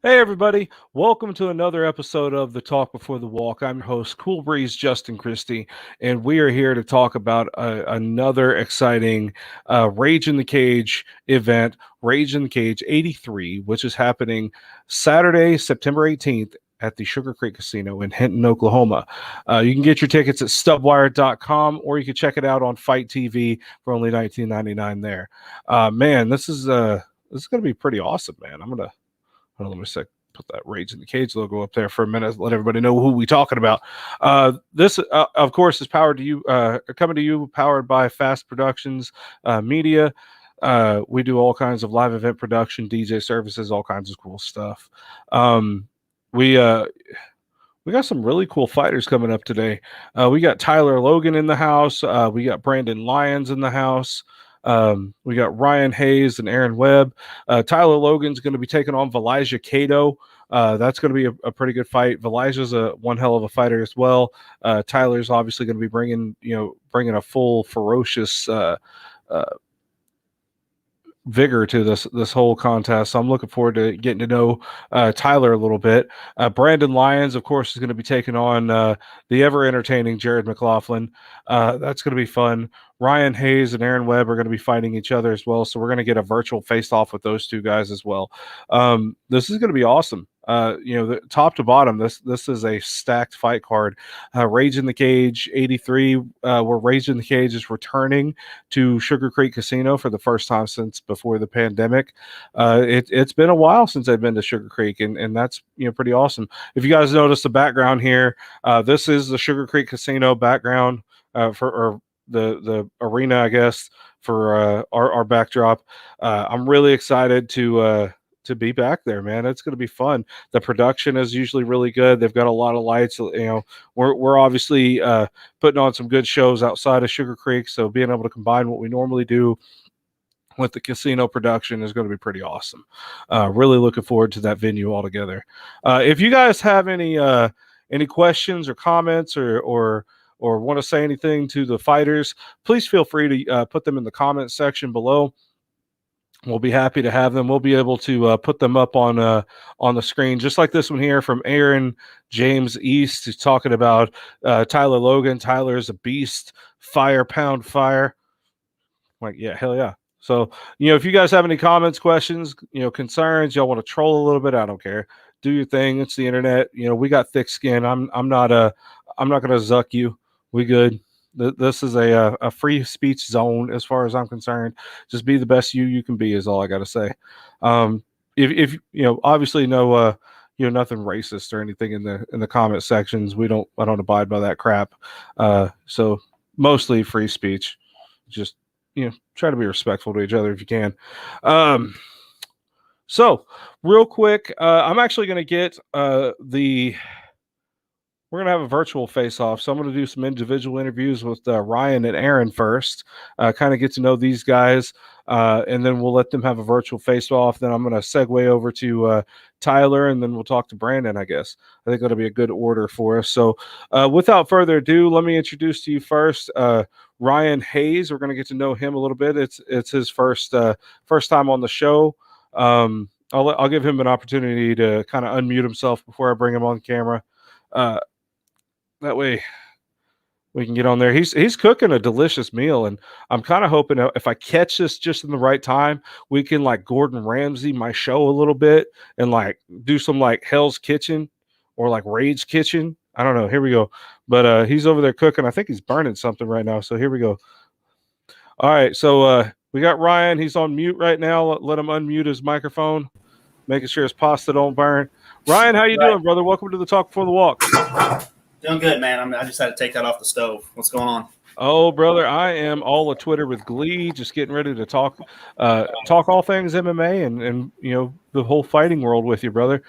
Hey, everybody. Welcome to another episode of The Talk Before the Walk. I'm your host, Cool Breeze Justin Christie, and we are here to talk about another exciting Rage in the Cage event, Rage in the Cage 83, which is happening Saturday, September 18th at the Sugar Creek Casino in Hinton, Oklahoma. You can get your tickets at stubwire.com, or you can check it out on Fight TV for only $19.99 there. Man, this is going to be pretty awesome, man. Let me put that Rage in the Cage logo up there for a minute. Let everybody know who we're talking about. This, of course, is coming to you, powered by Fast Productions Media. We do all kinds of live event production, DJ services, all kinds of cool stuff. We got some really cool fighters coming up today. We got Tyler Logan in the house. We got Brandon Lyons in the house. We got Ryan Hayes and Aaron Webb. Tyler Logan's going to be taking on Valijah Cato. That's going to be a pretty good fight. Valijah's one hell of a fighter as well. Tyler's obviously going to be bringing a full ferocious vigor to this whole contest. So I'm looking forward to getting to know Tyler a little bit. Brandon Lyons, of course, is going to be taking on the ever entertaining Jared McLaughlin. That's going to be fun. Ryan Hayes and Aaron Webb are going to be fighting each other as well. So we're going to get a virtual face-off with those two guys as well. This is going to be awesome. The top to bottom, this is a stacked fight card. Rage in the Cage 83, where Rage in the Cage is returning to Sugar Creek Casino for the first time since before the pandemic. It's been a while since I've been to Sugar Creek, and that's pretty awesome. If you guys notice the background here, this is the Sugar Creek Casino background for the arena, I guess, for our backdrop. I'm really excited to be back there, man. It's going to be fun. The production is usually really good. They've got a lot of lights. We're obviously putting on some good shows outside of Sugar Creek, so being able to combine what we normally do with the casino production is going to be pretty awesome. Really looking forward to that venue altogether. If you guys have any questions or comments or want to say anything to the fighters, please feel free to put them in the comment section below. We'll be happy to have them. We'll be able to put them up on the screen, just like this one here from Aaron James East, who's talking about Tyler Logan. Tyler is a beast, fire, pound fire. Like, yeah, hell yeah. So, if you guys have any comments, questions, concerns, y'all want to troll a little bit, I don't care. Do your thing. It's the internet. We got thick skin. I'm not going to zuck you. We good. This is a free speech zone as far as I'm concerned. Just be the best you can be is all I got to say. If obviously no nothing racist or anything in the comment sections. I don't abide by that crap. So mostly free speech. Just try to be respectful to each other if you can. So real quick, I'm actually going to get we're going to have a virtual face-off, so I'm going to do some individual interviews with Ryan and Aaron first, kind of get to know these guys, and then we'll let them have a virtual face-off. Then I'm going to segue over to Tyler, and then we'll talk to Brandon, I guess. I think that'll be a good order for us. So without further ado, let me introduce to you first Ryan Hayes. We're going to get to know him a little bit. It's his first time on the show. I'll give him an opportunity to kind of unmute himself before I bring him on camera. That way we can get on there. He's cooking a delicious meal, and I'm kind of hoping if I catch this just in the right time, we can like Gordon Ramsay my show a little bit and like do some like Hell's Kitchen or like Rage Kitchen. I don't know. Here we go. But he's over there cooking. I think he's burning something right now. So here we go. All right. So we got Ryan. He's on mute right now. Let him unmute his microphone, making sure his pasta don't burn. Ryan, how you doing, brother? Welcome to the Talk Before the Walk. Doing good, man. I just had to take that off the stove. What's going on? Oh, brother, I am all a Twitter with glee, just getting ready to talk all things MMA and the whole fighting world with you, brother.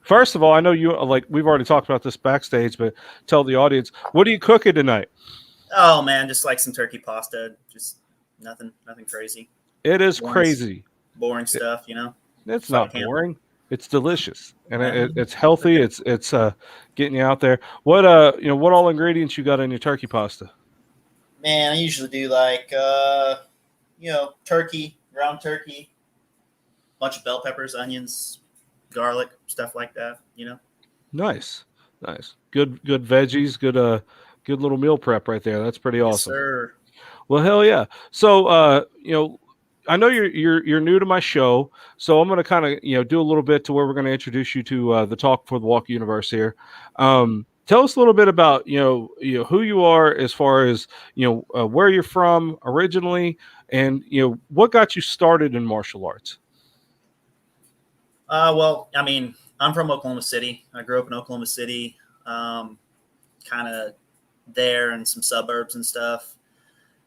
First of all, I know you we've already talked about this backstage, but tell the audience, what are you cooking tonight? Oh man, just like some turkey pasta, just nothing crazy. It is crazy. Boring stuff, It's not boring. It's delicious and it's healthy. It's getting you out there. What what all ingredients you got in your turkey pasta? Man, I usually do turkey, ground turkey, bunch of bell peppers, onions, garlic, stuff like that. Nice. Good veggies. Good little meal prep right there. That's pretty awesome. Yes, sir. Well, hell yeah. So I know you're new to my show, so I'm going to kind of do a little bit to where we're going to introduce you to the Talk for the Walk universe here. Tell us a little bit about who you are as far as where you're from originally, and what got you started in martial arts. Well, I mean, I'm from Oklahoma City. I grew up in Oklahoma City, kind of there in some suburbs and stuff.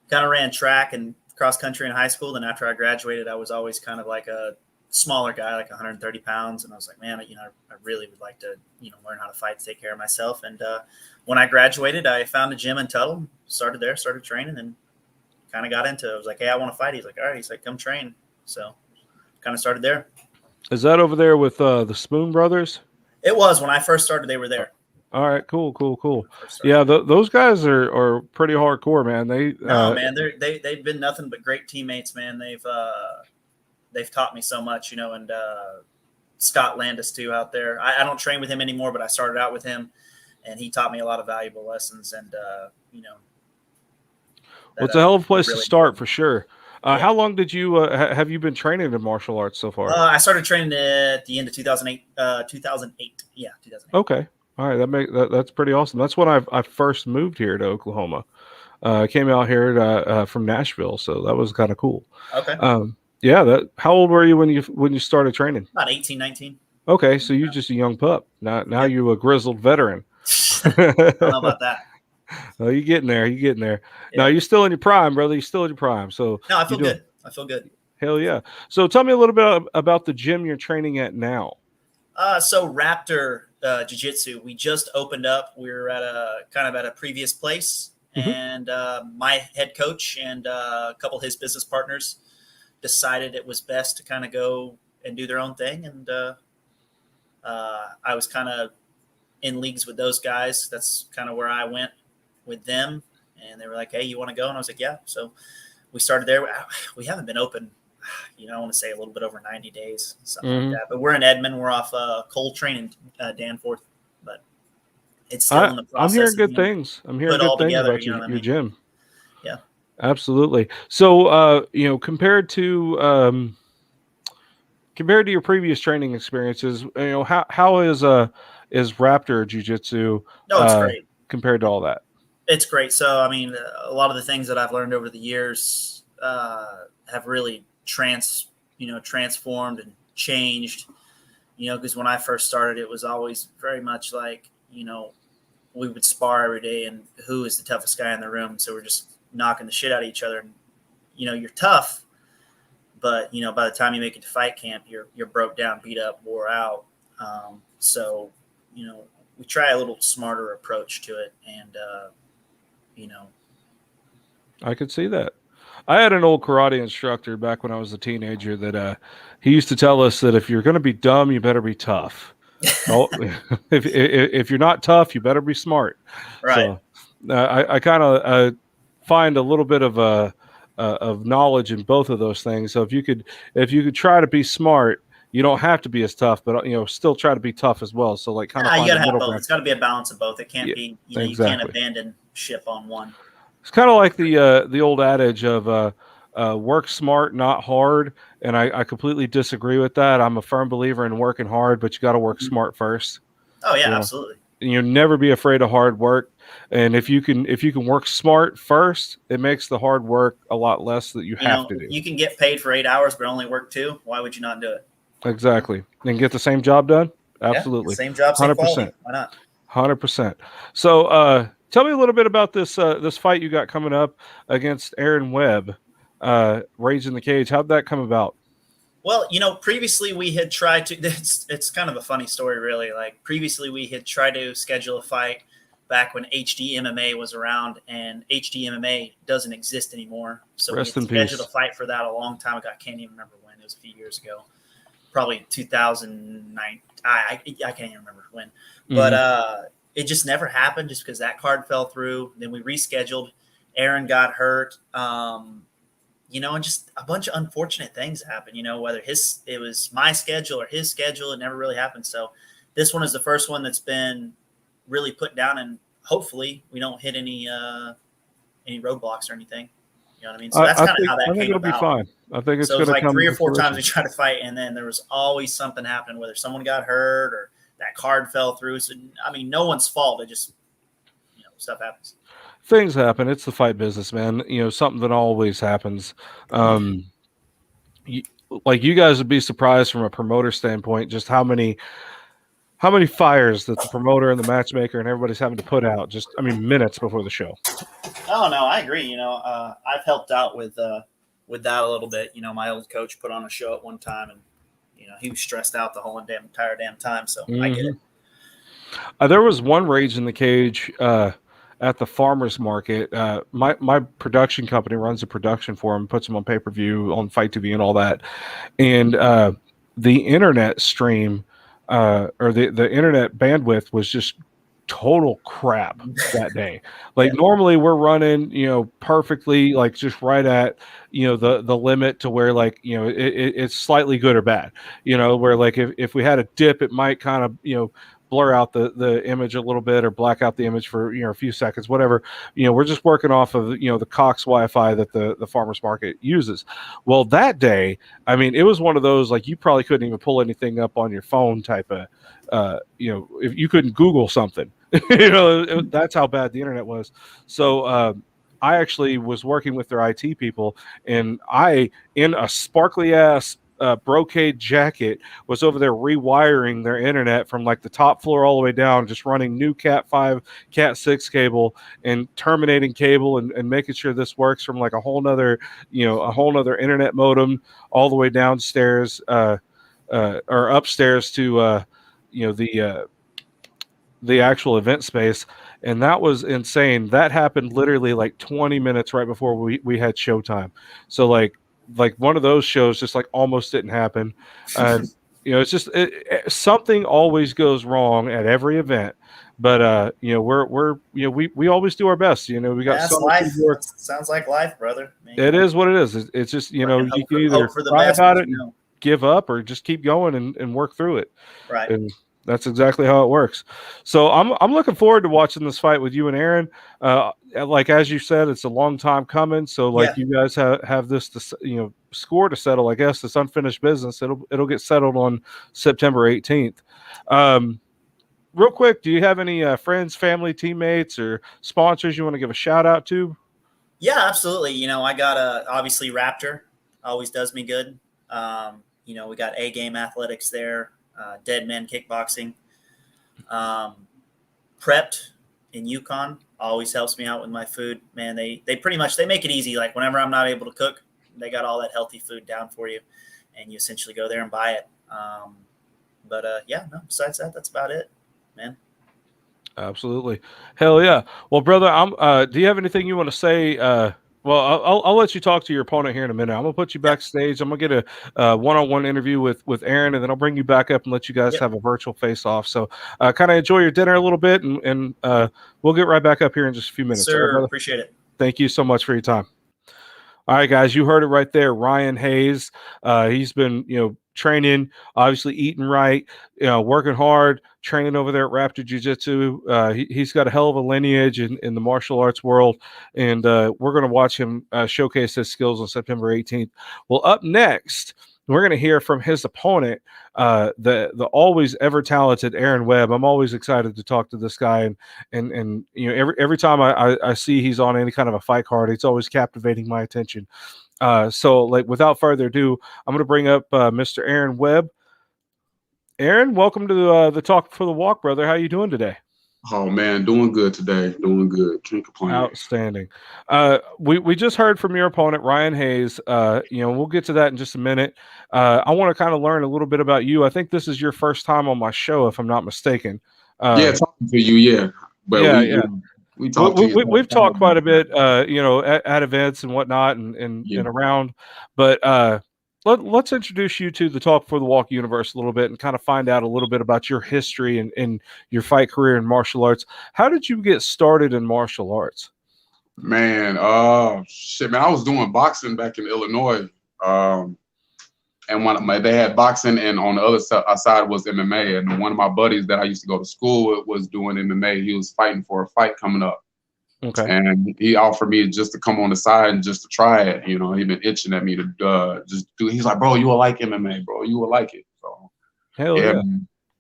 Kind of ran track and cross country in high school. Then after I graduated, I was always kind of like a smaller guy, like 130 pounds. And I was like, man, I really would like to, learn how to fight, to take care of myself. And when I graduated, I found a gym in Tuttle, started training, and kind of got into it. I was like, hey, I want to fight. He's like, all right. He's like, come train. So kind of started there. Is that over there with the Spoon Brothers? It was. When I first started, they were there. All right, cool. Yeah, those guys are pretty hardcore, man. They've been nothing but great teammates, man. They've taught me so much, and Scott Landis too out there. I don't train with him anymore, but I started out with him, and he taught me a lot of valuable lessons. And it's a hell of a place to start for sure. How long did you have you been training in martial arts so far? I started training at the end of 2008. 2008. Yeah, 2008. Okay. All right, that's pretty awesome. That's when I first moved here to Oklahoma. I came out here from Nashville, so that was kind of cool. Okay. How old were you when you started training? About 18, 19. Okay, so you're just a young pup. Now you're a grizzled veteran. I don't know about that. Oh, you're getting there. Yeah. Now you're still in your prime, brother. You're still in your prime. So no, I feel good. I feel good. Hell yeah. So tell me a little bit about the gym you're training at now. So Raptor Jiu-Jitsu, we just opened up. We were at a previous place, and my head coach and a couple of his business partners decided it was best to kind of go and do their own thing. And I was kind of in leagues with those guys. That's kind of where I went with them, and they were like, hey, you want to go? And I was like, yeah. So we started there. We haven't been open, I want to say a little bit over 90 days, something like that. But we're in Edmond. We're off Coltrane and Danforth, but it's still in the process. I'm hearing good things. I'm hearing good things about your gym. Yeah, absolutely. So, compared to your previous training experiences, how is Raptor Jiu-Jitsu? No, it's great compared to all that. It's great. So, I mean, a lot of the things that I've learned over the years have really transformed and changed, because when I first started, it was always very much like, we would spar every day and who is the toughest guy in the room. So we're just knocking the shit out of each other. And, you're tough, but, by the time you make it to fight camp, you're broke down, beat up, wore out. So, we try a little smarter approach to it. And, I could see that. I had an old karate instructor back when I was a teenager that he used to tell us that if you're going to be dumb, you better be tough. if you're not tough, you better be smart. Right. So I kind of find a little bit of knowledge in both of those things. So if you could try to be smart, you don't have to be as tough, but still try to be tough as well. So like kind of you got to have both. It's got to be a balance of both. It can't be exactly. You can't abandon ship on one. It's kind of like the old adage of work smart, not hard. And I completely disagree with that. I'm a firm believer in working hard, but you got to work smart first. Oh yeah, You know, absolutely. you never be afraid of hard work. And if you can work smart first, it makes the hard work a lot less that you You have know, to if do. you can get paid for 8 hours but only work 2, why would you not do it? You know? Exactly. And get the same job done? Yeah, Absolutely. same job, same quality. 100%. Why not? 100%. So, tell me a little bit about this fight you got coming up against Aaron Webb, Rage in the Cage. How'd that come about? Well, previously we had tried to. It's kind of a funny story, really. Like previously we had tried to schedule a fight back when HD MMA was around, and HD MMA doesn't exist anymore. So we Rest had in scheduled a peace. fight for that a long time ago. I can't even remember when. It was a few years ago, probably 2009. I can't even remember when, but Hmm. it just never happened, just because that card fell through. Then we rescheduled. Aaron got hurt. And just a bunch of unfortunate things happen, whether it was my schedule or his schedule, it never really happened. So this one is the first one that's been really put down, and hopefully we don't hit any roadblocks or anything. You know what I mean? So that's kind of how I that think came it'll be about. fine. I think it's So it going was to like come 3 or 4 times we to tried to fight, and then there was always something happening, whether someone got hurt or that card fell through. So I mean, no one's fault. It just stuff happens. things happen. It's the fight business, man. Something that always happens. Um, you, like you guys would be surprised from a promoter standpoint, just how many fires that the promoter and the matchmaker and everybody's having to put out. Just, I mean, minutes before the show. Oh no, I agree. I've helped out with that a little bit. My old coach put on a show at one time, and he was stressed out the whole entire damn time. So I get Hmm. it. There was one Rage in the Cage at the farmers market. My production company runs a production for him, puts them on pay per view, on Fight TV, and all that. And the internet stream or the internet bandwidth was just total crap that day. Like Yeah, normally we're running, perfectly, like just right at, the limit to where like, it's slightly good or bad, where like if we had a dip, it might kind of, blur out the image a little bit or black out the image for, a few seconds, whatever. We're just working off of, the Cox Wi-Fi that the farmers market uses. Well, that day, I mean, it was one of those, like you probably couldn't even pull anything up on your phone type of, if you couldn't Google something, that's how bad the internet was. So I actually was working with their IT people, and I, in a sparkly ass brocade jacket, was over there rewiring their internet from like the top floor all the way down, just running new Cat 5, Cat 6 cable and terminating cable and making sure this works from like a whole nother, internet modem all the way downstairs or upstairs to you know the actual event space. And that was insane. That happened literally like 20 minutes right before we had showtime. So like one of those shows just like almost didn't happen. And it's just something always goes wrong at every event. But we're we always do our best. We got so that's many life. people. That sounds like life, brother. I mean, It is what it is. It's just, work and you hope can for either hope for the cry best, about but it and give up or just keep going and work through it. right. And that's exactly how it works. So I'm looking forward to watching this fight with you and Aaron. Like as you said, it's a long time coming. So like Yeah. you guys have this score to settle. I guess this unfinished business. It'll get settled on September 18th. Um, Real quick, do you have any friends, family, teammates, or sponsors you want to give a shout out to? Yeah, absolutely. I got obviously Raptor always does me good. We got A Game Athletics there, Dead Men Kickboxing, Prepped in Yukon always helps me out with my food. Man, they pretty much they make it easy. Like whenever I'm not able to cook, they got all that healthy food down for you, and you essentially go there and buy it. But yeah, no. Besides that, that's about it, man. Absolutely. Hell yeah. Well, brother, do you have anything you want to say? Well, I'll let you talk to your opponent here in a minute. I'm gonna put you Yeah. backstage. I'm gonna get a one-on-one interview with Aaron, and then I'll bring you back up and let you guys Yep. have a virtual face-off. So, kind of enjoy your dinner a little bit, and we'll get right back up here in just a few minutes. All right, Sir, brother. appreciate it. Thank you so much for your time. All right, guys, you heard it right there. Ryan Hayes. He's been, training, obviously eating right, working hard, training over there at Raptor Jiu Jitsu. He's got a hell of a lineage in the martial arts world, and we're going to watch him showcase his skills on September 18th. Well, up next, We're going to hear from his opponent, the always ever talented Aaron Webb. I'm always excited to talk to this guy, and you know, every time I see he's on any kind of a fight card, it's always captivating my attention. So like without further ado, I'm going to bring up Mr. Aaron Webb. Aaron, welcome to the Talk for the Walk, brother. How you doing today? Oh man, doing good today. Doing good. Can't complain. Outstanding. We just heard from your opponent, Ryan Hayes. You know, we'll get to that in just a minute. I want to kind of learn a little bit about you. I think this is your first time on my show, if I'm not mistaken. Yeah, talking to you, yeah. But yeah. We talked to you. We've talked quite a bit, you know, at events and whatnot and around. But let's introduce you to the Talk for the Walk universe a little bit and kind of find out a little bit about your history and your fight career in martial arts. How did you get started in martial arts? Man, shit, man, I was doing boxing back in Illinois. And they had boxing, and on the other side was MMA. And one of my buddies that I used to go to school with was doing MMA. He was fighting for a fight coming up. Okay. And he offered me just to come on the side and just to try it. You know, he'd been itching at me to just do. He's like, bro, you will like MMA, bro. You will like it. So, hell yeah.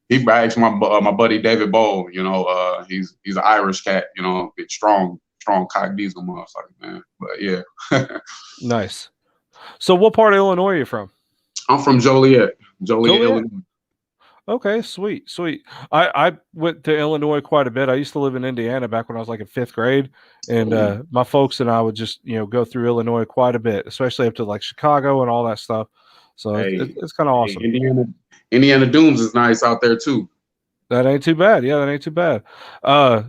He brags my buddy David Bowe. You know, he's an Irish cat. You know, big strong cock diesel motherfucker, man. But yeah. Nice. So, what part of Illinois are you from? I'm from Joliet, Illinois. Okay, sweet. I went to Illinois quite a bit. I used to live in Indiana back when I was like in 5th grade, and my folks and I would just go through Illinois quite a bit, especially up to like Chicago and all that stuff. So it's kind of awesome. Indiana Dooms is nice out there too. That ain't too bad. Yeah, that ain't too bad.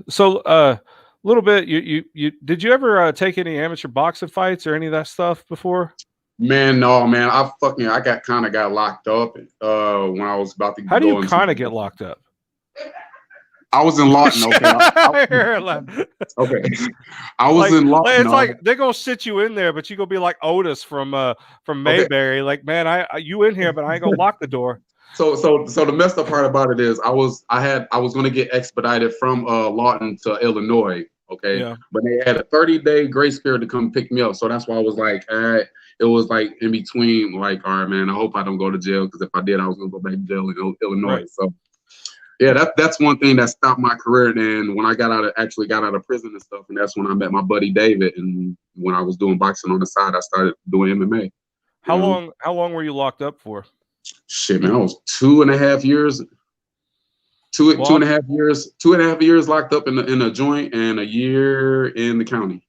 So little bit. You did you ever take any amateur boxing fights or any of that stuff before? Man, no, man. I got locked up when I was about to. How do you kind of get locked up? I was in Lawton. Okay. Okay. I was in Lawton. It's like they're gonna sit you in there, but you gonna be like Otis from Mayberry. Okay. Like, man, you in here, but I ain't gonna lock the door. So the messed up part about it is I was gonna get expedited from Lawton to Illinois. Okay. Yeah. But they had a 30-day grace period to come pick me up. So that's why I was like, it was like in between, like, all right, man, I hope I don't go to jail, because if I did, I was gonna go back to jail in Illinois. Right. So yeah, that's one thing that stopped my career. And when I got out of prison and stuff, and that's when I met my buddy David. And when I was doing boxing on the side, I started doing MMA. How long were you locked up for? Shit, man, I was 2.5 years. 2.5 years locked up in a joint, and a year in the county.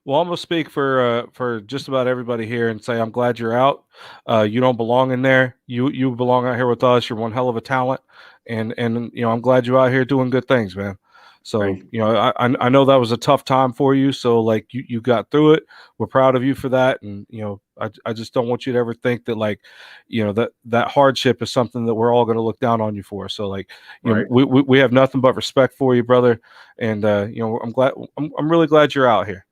Well, I'm gonna speak for just about everybody here and say I'm glad you're out. You don't belong in there. You belong out here with us. You're one hell of a talent, and I'm glad you're out here doing good things, man. So I know that was a tough time for you. So like you got through it. We're proud of you for that, and I just don't want you to ever think that like that hardship is something that we're all going to look down on you for. So like we have nothing but respect for you, brother, and I'm really glad you're out here.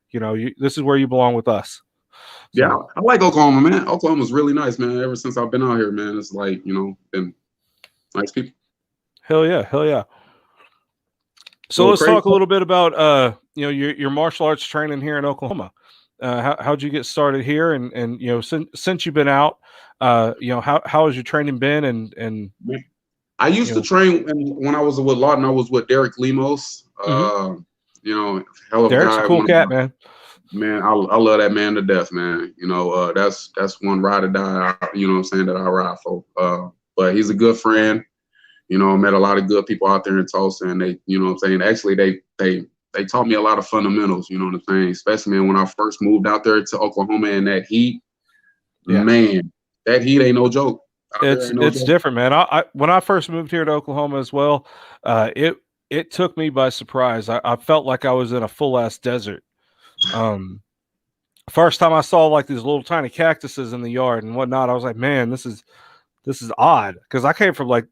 This is where you belong with us. So. Yeah, I like Oklahoma, man. Oklahoma's really nice, man. Ever since I've been out here, man, it's like, been nice people. Hell yeah. So let's talk a little bit about your martial arts training here in Oklahoma. How'd you get started here? And since you've been out, how has your training been? And I used to train when I was with Lawton. I was with Derek Lemos. Hell of Derek's a guy. A cool cat, man. Man, I love that man to death, man. That's one ride or die. That I ride for. But he's a good friend. I met a lot of good people out there in Tulsa, and they, actually they taught me a lot of fundamentals. Especially, man, when I first moved out there to Oklahoma in that heat. Yeah. Man, that heat ain't no joke. It's different, man. When I first moved here to Oklahoma as well, it took me by surprise. I felt like I was in a full-ass desert. First time I saw like these little tiny cactuses in the yard and whatnot, I was like, man, this is odd, because I came from like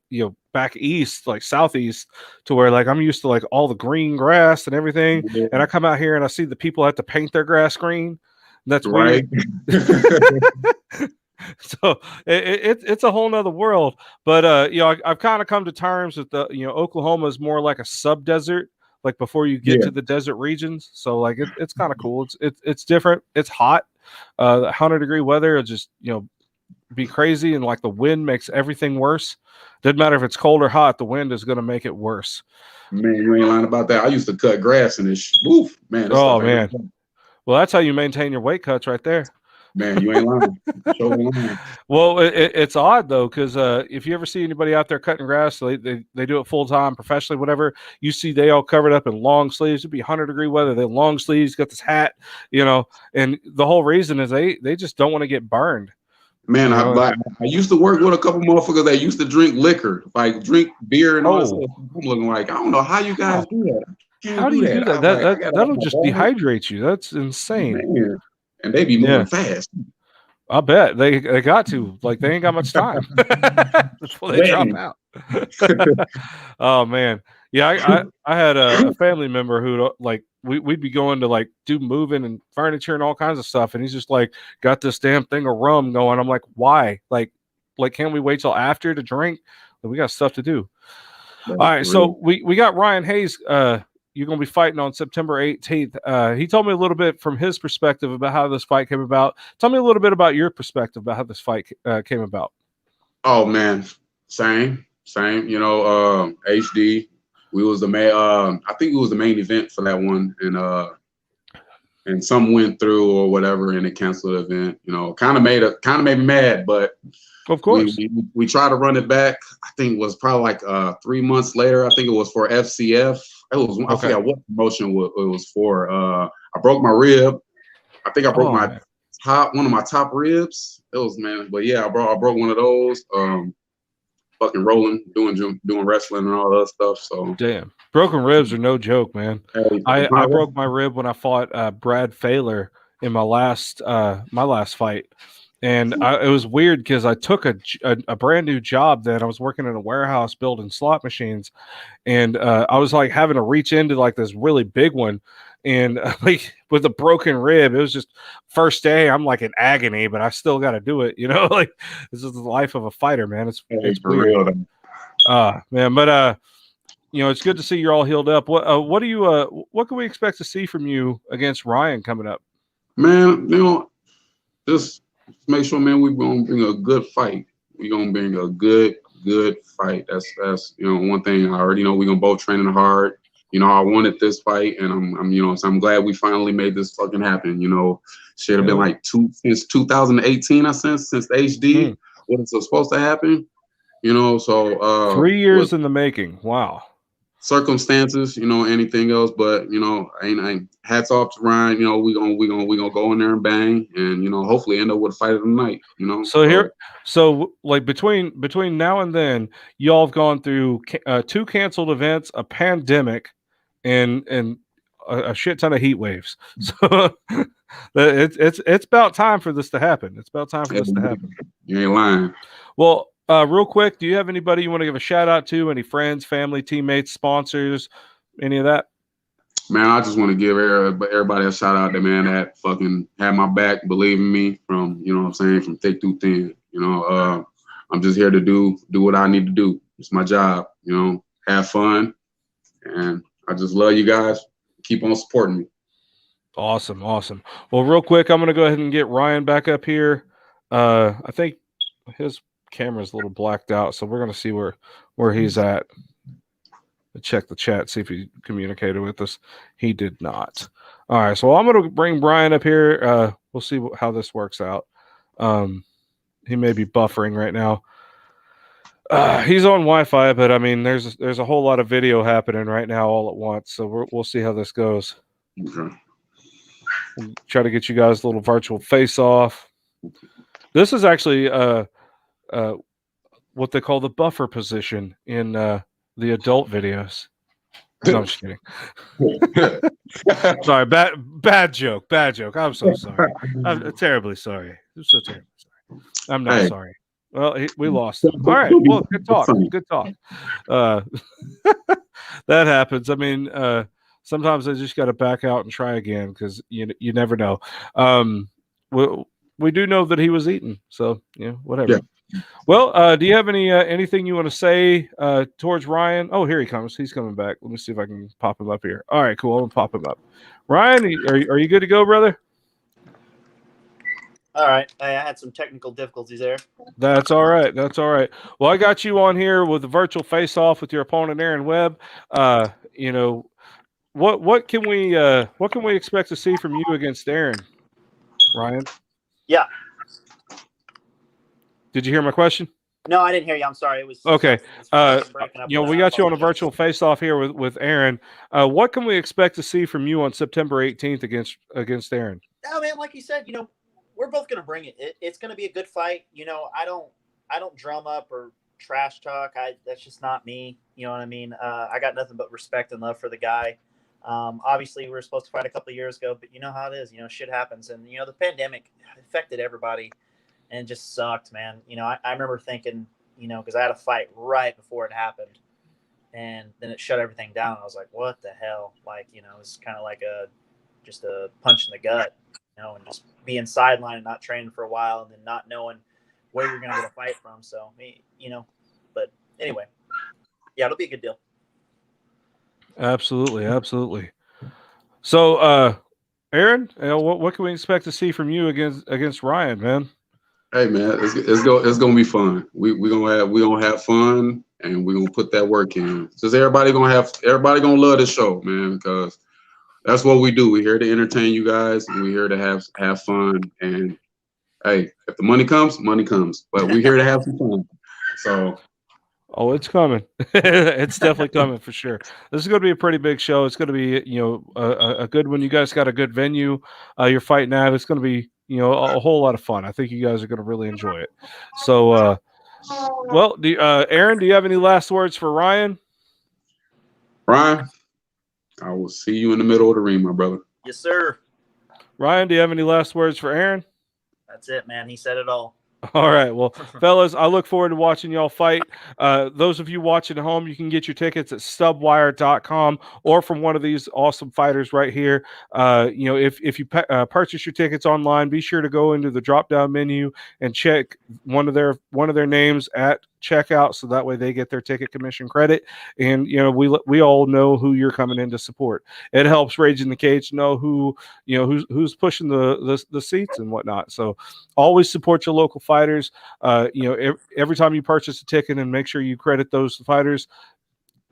back east, like southeast, to where like I'm used to like all the green grass and everything, and I come out here and I see the people have to paint their grass green. That's right. So it's a whole nother world. But I've kind of come to terms with Oklahoma is more like a sub-desert, like before you get to the desert regions. So like it's kind of cool. It's different. It's hot. 100-degree weather is just be crazy, and like the wind makes everything worse. Doesn't matter if it's cold or hot, the wind is going to make it worse. Man, you ain't lying about that. I used to cut grass in this. Woof, man. This Oh stuff man. Well, that's how you maintain your weight cuts right there. Man, you ain't lying. Lying. Well, it's odd though, because if you ever see anybody out there cutting grass, they do it full time, professionally, whatever. You see, they all covered up in long sleeves. It'd be 100-degree weather. They have long sleeves, got this hat, and the whole reason is they just don't want to get burned. Man, I used to work with a couple motherfuckers that used to drink liquor, like drink beer and all that stuff. I'm looking like, I don't know how you guys do that. How do you do that? That'll just dehydrate you. That's insane. Man. And they be moving fast. I bet they got to. Like, they ain't got much time before they drop out. Oh man, yeah. I had a family member who like we'd be going to like do moving and furniture and all kinds of stuff, and he's just like got this damn thing of rum going. I'm like, why? Like can't we wait till after to drink? Like, we got stuff to do. All right, so we got Ryan Hayes. You're going to be fighting on September 18th. He told me a little bit from his perspective about how this fight came about. Tell me a little bit about your perspective about how this fight came about. Oh, man. Same. HD. We was the main, I think it was the main event for that one. And some went through or whatever, and they canceled the event. Kind of made me mad, but of course we tried to run it back. I think it was probably like 3 months later. I think it was for FCF. I forgot what promotion it was for. I broke my rib. I think I broke one of my top ribs. It was, man. But yeah, I broke one of those. Fucking rolling, doing wrestling and all that stuff. So damn, broken ribs are no joke, man. I broke my rib when I fought Brad Failer in my last fight. And it was weird because I took a brand new job then. I was working in a warehouse building slot machines, and I was like having to reach into like this really big one, and like with a broken rib, it was just first day. I'm like in agony, but I still got to do it. Like this is the life of a fighter, man. It's weird. Man, but it's good to see you're all healed up. What do you what can we expect to see from you against Ryan coming up? Man, just make sure, man, we're gonna bring a good fight. We're gonna bring a good fight. That's one thing I already know. We're gonna both training hard. I wanted this fight, and I'm glad we finally made this fucking happen. Should have been like since 2018. Since the HD, what is supposed to happen. So 3 years in the making. Wow. Circumstances, anything else, but I hats off to Ryan. We gonna go in there and bang, and hopefully end up with a fight of the night. So like between now and then, y'all have gone through 2 canceled events, a pandemic, and a shit ton of heat waves. So it's about time for this to happen. It's about time for this to happen. You ain't lying. Well. Real quick, do you have anybody you want to give a shout out to? Any friends, family, teammates, sponsors, any of that? Man, I just want to give everybody a shout out. Man, that fucking had my back, believe in me, from from thick through thin. I'm just here to do what I need to do. It's my job. Have fun, and I just love you guys. Keep on supporting me. Awesome. Well, real quick, I'm gonna go ahead and get Ryan back up here. I think his camera's a little blacked out, so we're going to see where he's at. Check the chat, see if he communicated with us. He did not. All right, so I'm going to bring Brian up here. We'll see how this works out. He may be buffering right now. He's on Wi-Fi, but I mean, there's a whole lot of video happening right now all at once, so we'll see how this goes. Okay. We'll try to get you guys a little virtual face-off. This is actually what they call the buffer position in the adult videos. No, I'm just kidding. Sorry, bad joke. I'm so sorry. I'm terribly sorry. I'm so terribly sorry. I'm not sorry. Well, we lost him. All right. Well, good talk. That happens. I mean, sometimes I just got to back out and try again because you never know. We do know that he was eaten, so whatever. Yeah. Well, do you have anything you want to say towards Ryan? Oh, here he comes. He's coming back. Let me see if I can pop him up here. All right, cool. I'm gonna pop him up. Ryan, are you good to go, brother? All right. I had some technical difficulties there. That's all right. That's all right. Well, I got you on here with the virtual face-off with your opponent, Aaron Webb. You know, what can we expect to see from you against Aaron, Ryan? Yeah. Did you hear my question? No, I didn't hear you. I'm sorry. It was okay. breaking up. You know, we got you on a virtual face-off here with Aaron. What can we expect to see from you on September 18th against Aaron? Oh man, like you said, we're both gonna bring it. It's gonna be a good fight. I don't drum up or trash talk. That's just not me. You know what I mean? I got nothing but respect and love for the guy. Obviously, we were supposed to fight a couple of years ago, but you know how it is. Shit happens, and the pandemic affected everybody, and it just sucked, man. I remember thinking, because I had a fight right before it happened, and then it shut everything down. I was like, what the hell? Like, it was kind of like just a punch in the gut, and just being sidelined and not training for a while, and then not knowing where you're going to get a fight from. So, but anyway, yeah, it'll be a good deal. Absolutely, absolutely. So, Aaron, what can we expect to see from you against Ryan, man? Hey man, it's gonna be fun. We're gonna have fun, and we're gonna put that work in. Just everybody gonna love the show, man, because that's what we do. We're here to entertain you guys, and we're here to have fun. And hey, if the money comes, but we're here to have some fun. So. Oh, it's coming. It's definitely coming for sure. This is going to be a pretty big show. It's going to be, a good one. You guys got a good venue. You're fighting at. It's going to be, a whole lot of fun. I think you guys are going to really enjoy it. So, well, Aaron, do you have any last words for Ryan? Ryan, I will see you in the middle of the ring, my brother. Yes, sir. Ryan, do you have any last words for Aaron? That's it, man. He said it all. All right. Well, fellas, I look forward to watching y'all fight. Those of you watching at home, you can get your tickets at stubwire.com or from one of these awesome fighters right here. If you purchase your tickets online, be sure to go into the drop-down menu and check one of their names at checkout, so that way they get their ticket commission credit. And we all know who you're coming in to support. It helps Rage in the Cage know who's pushing the seats and whatnot. So always support your local fighters. Every time you purchase a ticket, and make sure you credit those fighters.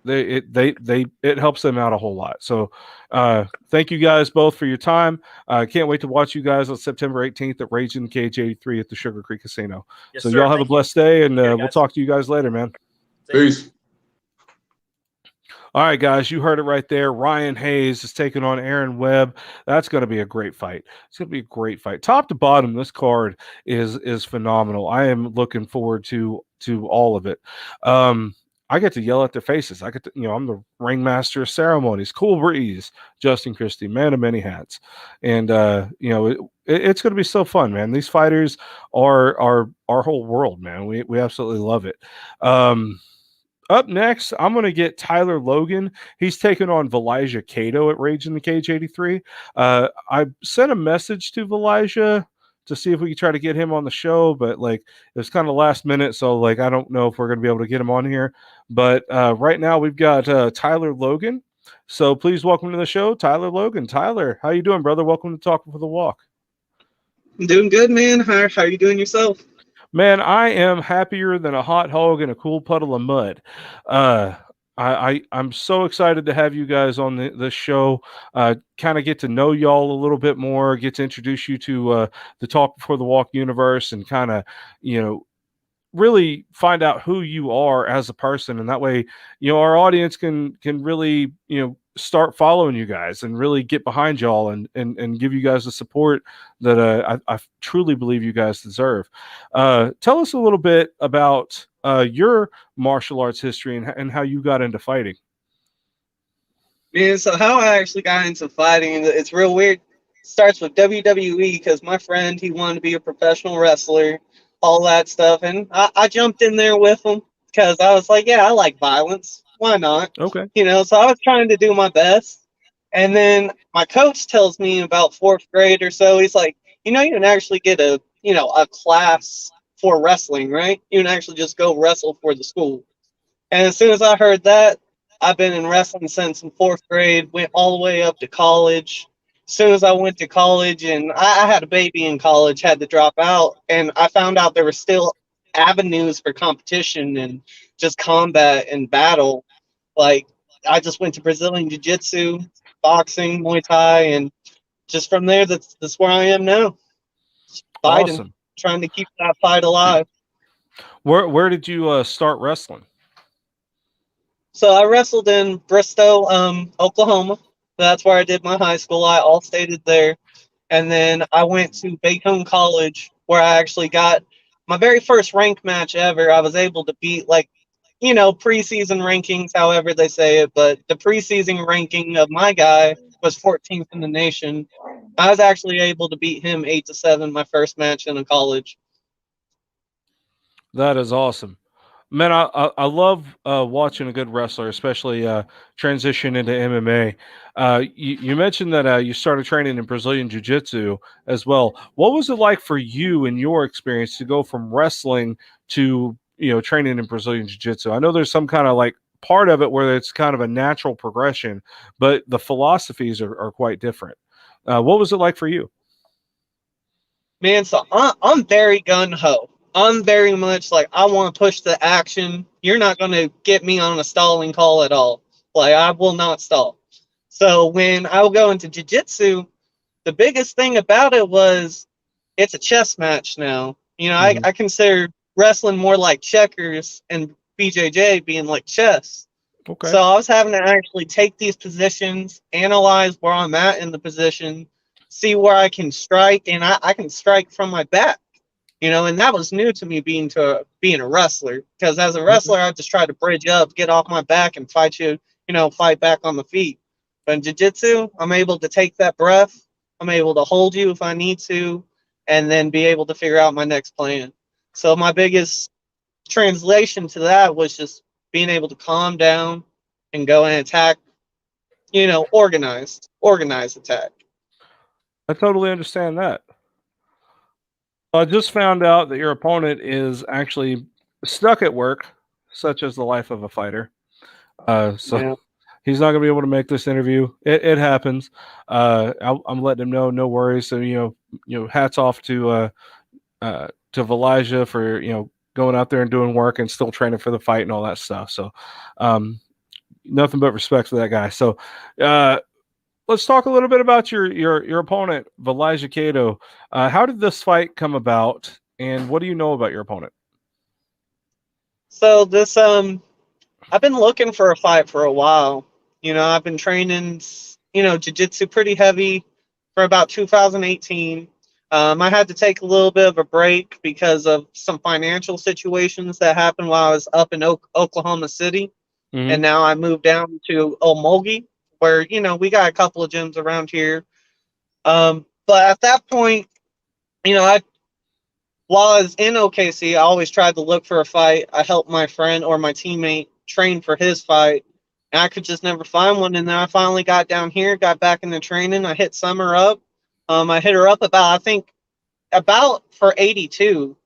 It helps them out a whole lot. So thank you guys both for your time. Can't wait to watch you guys on September 18th at Rage in the Cage 83 at the Sugar Creek Casino. Yes, so sir, y'all have a blessed day, and we'll talk to you guys later, man. Peace. All right, guys, you heard it right there. Ryan Hayes is taking on Aaron Webb. That's going to be a great fight. It's going to be a great fight. Top to bottom, this card is phenomenal. I am looking forward to all of it. I get to yell at their faces. I get to, I'm the ringmaster of ceremonies. Cool Breeze, Justin Christie, man of many hats, and it's going to be so fun, man. These fighters are our whole world, man. We absolutely love it. Up next, I'm going to get Tyler Logan. He's taking on Velijah Cato at Rage in the Cage 83. I sent a message to Velijah to see if we could try to get him on the show, but it was kind of last minute, so I don't know if we're going to be able to get him on here. But right now we've got Tyler Logan. So please welcome to the show, Tyler Logan. Tyler, how you doing, brother? Welcome to Talking for the Walk. I'm doing good, man. How are you doing yourself? Man, I am happier than a hot hog in a cool puddle of mud. I'm so excited to have you guys on this show. Kind of get to know y'all a little bit more, get to introduce you to the Talk Before the Walk universe, and kind of, really find out who you are as a person. And that way, our audience can really, start following you guys and really get behind y'all and give you guys the support that I truly believe you guys deserve. Tell us a little bit about your martial arts history and how you got into fighting. Man, so how I actually got into fighting, it's real weird. It starts with WWE because my friend, he wanted to be a professional wrestler, all that stuff. And I jumped in there with him because I was like, yeah, I like violence. Why not? Okay. So I was trying to do my best. And then my coach tells me about 4th grade or so, he's like, you can actually get a class for wrestling, right? You can actually just go wrestle for the school. And as soon as I heard that, I've been in wrestling since in 4th grade, went all the way up to college. as soon as I went to college, and I had a baby in college, had to drop out, and I found out there were still avenues for competition and just combat and battle. Like, I just went to Brazilian Jiu-Jitsu, boxing, Muay Thai, and just from there, that's where I am now. Just fighting, Awesome. trying to keep that fight alive. Where did you start wrestling? So I wrestled in Bristow, Oklahoma. That's where I did my high school. I all stated there. And then I went to Bacone College, where I actually got my very first rank match ever. I was able to beat, like, preseason rankings, however they say it, but the preseason ranking of my guy was 14th in the nation. I was actually able to beat him 8-7 my first match in a college. That is awesome. Man, I love watching a good wrestler, especially transition into MMA. You mentioned that you started training in Brazilian Jiu-Jitsu as well. What was it like for you in your experience to go from wrestling to training in Brazilian Jiu-Jitsu? I know there's some kind of like part of it where it's kind of a natural progression, but the philosophies are quite different. What was it like for you? Man, so I'm very gun-ho. I'm very much like, I want to push the action. You're not going to get me on a stalling call at all. Like, I will not stall. So when I will go into jiu-jitsu, the biggest thing about it was it's a chess match now. I consider wrestling more like checkers and BJJ being like chess. Okay. So I was having to actually take these positions, analyze where I'm at in the position, see where I can strike, and I can strike from my back. And that was new to me being a wrestler, because as a wrestler, I just try to bridge up, get off my back, and fight you, fight back on the feet. But in jiu-jitsu, I'm able to take that breath. I'm able to hold you if I need to, and then be able to figure out my next plan. So my biggest translation to that was just being able to calm down and go and attack, organized attack. I totally understand that. I just found out that your opponent is actually stuck at work, such as the life of a fighter. So Yeah. he's not going to be able to make this interview. It happens. I'm letting him know, no worries. So hats off to Velijah for going out there and doing work and still training for the fight and all that stuff. So nothing but respect for that guy. So let's talk a little bit about your opponent, Velijah Cato. How did this fight come about, and what do you know about your opponent? So this I've been looking for a fight for a while. I've been training, jiu-jitsu pretty heavy for about 2018. I had to take a little bit of a break because of some financial situations that happened while I was up in Oklahoma City. Mm-hmm. And now I moved down to Omogi, where, we got a couple of gyms around here. But at that point, while I was in OKC, I always tried to look for a fight. I helped my friend or my teammate train for his fight, and I could just never find one. And then I finally got down here, got back into training. I hit Summer up. I hit her up about for 82.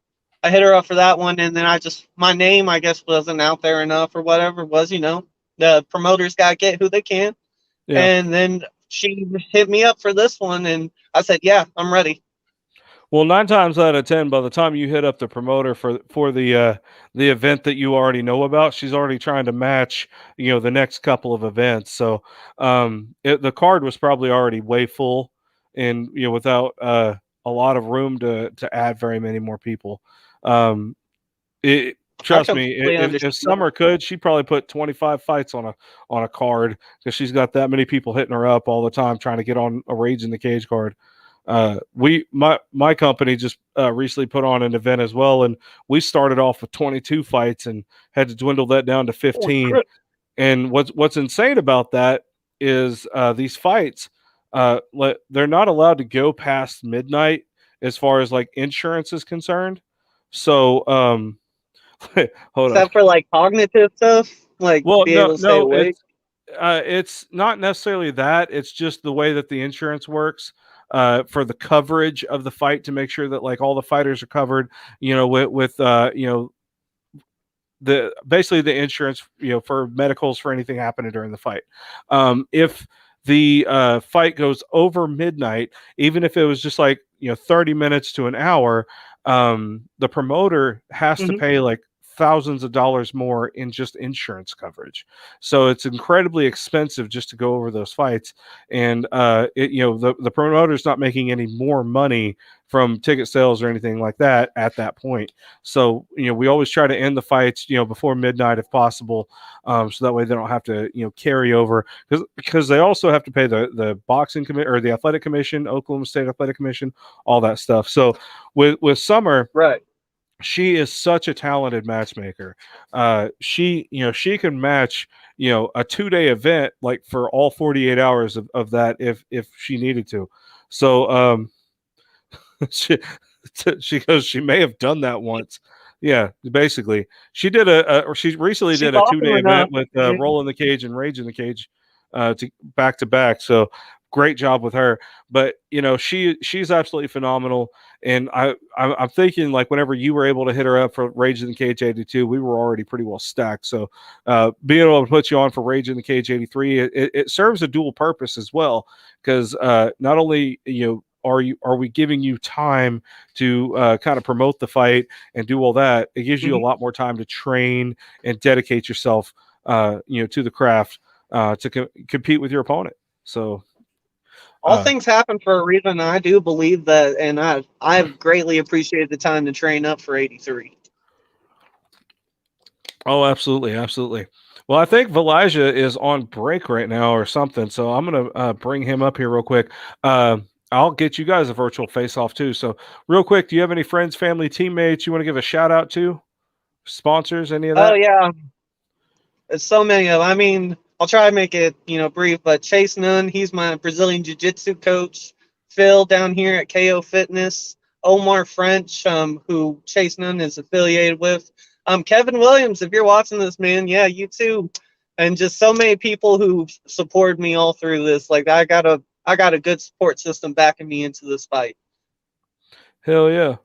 I hit her up for that one, and then my name, I guess, wasn't out there enough or whatever it was, the promoters got to get who they can. Yeah. And then she hit me up for this one, and I said, yeah, I'm ready. Well, 9 times out of 10, by the time you hit up the promoter for the event that you already know about, she's already trying to match, the next couple of events. So the card was probably already way full, and without a lot of room to add very many more people. Trust me, if Summer could, she'd probably put 25 fights on a card, because she's got that many people hitting her up all the time trying to get on a Rage in the Cage card. My company just recently put on an event as well, and we started off with 22 fights and had to dwindle that down to 15. Oh, and what's insane about that is these fights, they're not allowed to go past midnight as far as like insurance is concerned. So hold on. Except for like cognitive stuff, like able to stay awake. It's not necessarily that. It's just the way that the insurance works. For the coverage of the fight, to make sure that like all the fighters are covered, with basically the insurance, for medicals for anything happening during the fight. If the fight goes over midnight, even if it was just like 30 minutes to an hour, the promoter has to pay like thousands of dollars more in just insurance coverage. So it's incredibly expensive just to go over those fights. And the promoter's not making any more money from ticket sales or anything like that at that point. So we always try to end the fights before midnight if possible, so that way they don't have to carry over, because they also have to pay the boxing committee or the athletic commission, Oklahoma State Athletic Commission, all that stuff. So with Summer, right, she is such a talented matchmaker. She can match a 2-day event like for all 48 hours of that if she needed to. So she goes, she may have done that once. Yeah, basically she did she recently did a 2-day event with Roll in the Cage and Rage in the Cage to back to back. So great job with her. But she's absolutely phenomenal. And I'm thinking, like, whenever you were able to hit her up for Rage in the Cage 82, we were already pretty well stacked. So being able to put you on for Rage in the Cage 83, it serves a dual purpose as well, because not only are we giving you time to kind of promote the fight and do all that, it gives you a lot more time to train and dedicate yourself to the craft to compete with your opponent. So all things happen for a reason. I do believe that, and I've greatly appreciated the time to train up for 83. Oh, absolutely, absolutely. Well, I think Velijah is on break right now or something, so I'm gonna bring him up here real quick. I'll get you guys a virtual face-off too. So real quick, do you have any friends, family, teammates you want to give a shout out to? Sponsors, any of that? Oh yeah, there's so many of them. I mean, I'll try to make it brief, but Chase Nunn, he's my Brazilian Jiu-Jitsu coach. Phil down here at KO Fitness. Omar French, who Chase Nunn is affiliated with. Kevin Williams, if you're watching this, man, yeah, you too. And just so many people who supported me all through this. Like I got a good support system backing me into this fight. Hell yeah.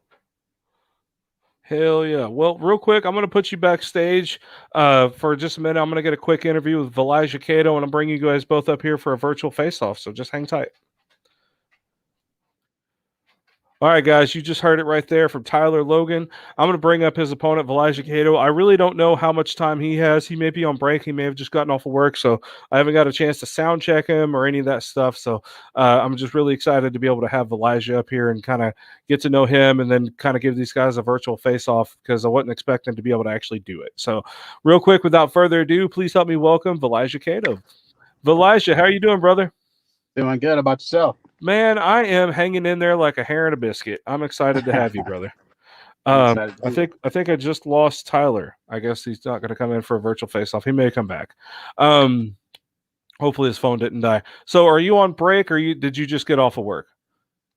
Hell yeah. Well, real quick, I'm going to put you backstage for just a minute. I'm going to get a quick interview with Velijah Cato, and I'm bringing you guys both up here for a virtual face-off. So just hang tight. All right, guys, you just heard it right there from Tyler Logan. I'm going to bring up his opponent, Velijah Cato. I really don't know how much time he has. He may be on break. He may have just gotten off of work, so I haven't got a chance to sound check him or any of that stuff. So I'm just really excited to be able to have Velijah up here and kind of get to know him and then kind of give these guys a virtual face-off, because I wasn't expecting to be able to actually do it. So real quick, without further ado, please help me welcome Velijah Cato. Velijah, how are you doing, brother? Doing good. About yourself? Man, I am hanging in there like a hair in a biscuit. I'm excited to have you, brother. I think I just lost Tyler. I guess he's not going to come in for a virtual face-off. He may come back. Hopefully his phone didn't die. So are you on break, or did you just get off of work?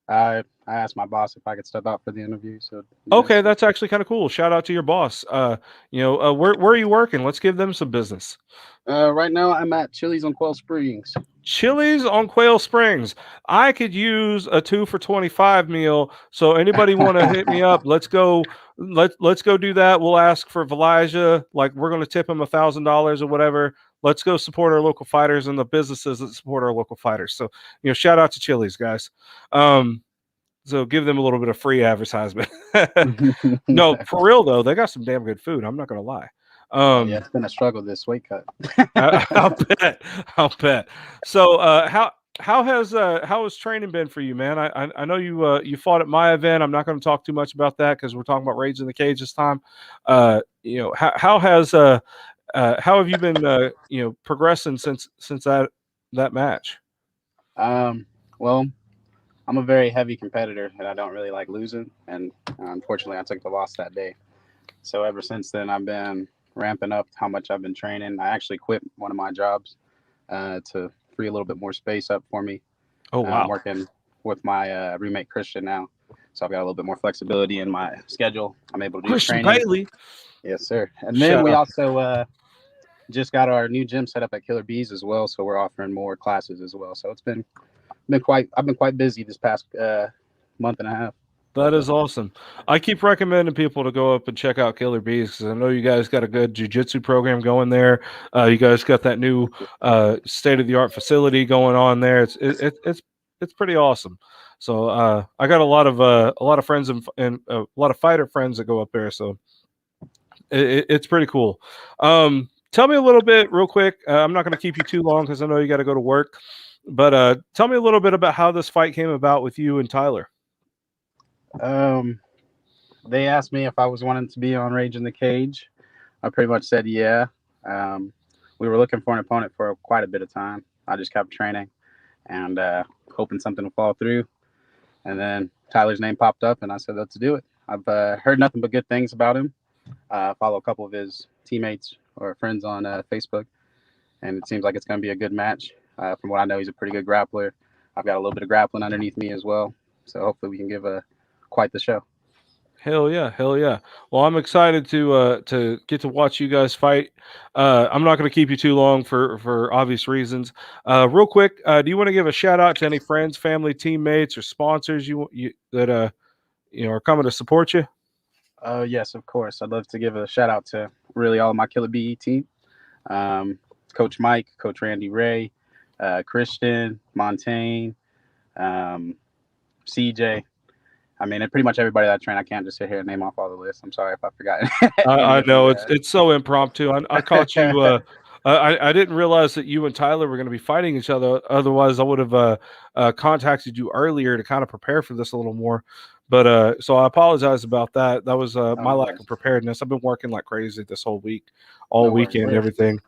I asked my boss if I could step out for the interview. So okay, that's actually kind of cool. Shout out to your boss. Where are you working? Let's give them some business. Right now I'm at Chili's on Quail Springs. Chili's on Quail Springs. I could use a 2 for $25 meal. So anybody want to hit me up? Let's go. Let's go do that. We'll ask for Velijah. Like, we're going to tip him $1,000 or whatever. Let's go support our local fighters and the businesses that support our local fighters. So, shout out to Chili's, guys. So give them a little bit of free advertisement. No, for real though, they got some damn good food. I'm not going to lie. Yeah, it's been a struggle this weight cut. I'll bet. So how has training been for you, man? I know you fought at my event. I'm not going to talk too much about that because we're talking about Rage in the Cage this time. How have you been progressing since that match? Well, I'm a very heavy competitor and I don't really like losing, and unfortunately I took the loss that day. So ever since then I've been ramping up how much I've been training. I actually quit one of my jobs to free a little bit more space up for me. Oh wow. I'm working with my roommate Christian now, so I've got a little bit more flexibility in my schedule. I'm able to do Christian training. Bailey. Yes, sir. And then we also just got our new gym set up at Killer Bees as well, so we're offering more classes as well. So I've been quite busy this past month and a half. That is awesome. I keep recommending people to go up and check out Killer Bees because I know you guys got a good jiu-jitsu program going there. You guys got that new state-of-the-art facility going on there. It's pretty awesome. So I got a lot of friends and a lot of fighter friends that go up there. So it's pretty cool. Tell me a little bit real quick. I'm not going to keep you too long because I know you got to go to work. But tell me a little bit about how this fight came about with you and Tyler. They asked me if I was wanting to be on Rage in the Cage. I pretty much said yeah. We were looking for an opponent for quite a bit of time. I just kept training and hoping something would fall through. And then Tyler's name popped up, and I said, let's do it. I've heard nothing but good things about him. I follow a couple of his teammates or friends on Facebook, and it seems like it's going to be a good match. From what I know, he's a pretty good grappler. I've got a little bit of grappling underneath me as well. So hopefully we can give quite the show. Hell yeah. Well, I'm excited to get to watch you guys fight. I'm not going to keep you too long for obvious reasons. Real quick, do you want to give a shout out to any friends, family, teammates, or sponsors that are coming to support you? Yes, of course. I'd love to give a shout out to really all of my Killer BE team. Coach Mike, Coach Randy Ray, Christian, Montaigne, CJ. I mean, and pretty much everybody that I train. I can't just sit here and name off all the lists. I'm sorry if I forgot. I know it's so impromptu. I caught you. I didn't realize that you and Tyler were going to be fighting each other. Otherwise, I would have contacted you earlier to kind of prepare for this a little more. But so I apologize about that. That was my lack of preparedness. I've been working like crazy this whole week, all weekend, everything.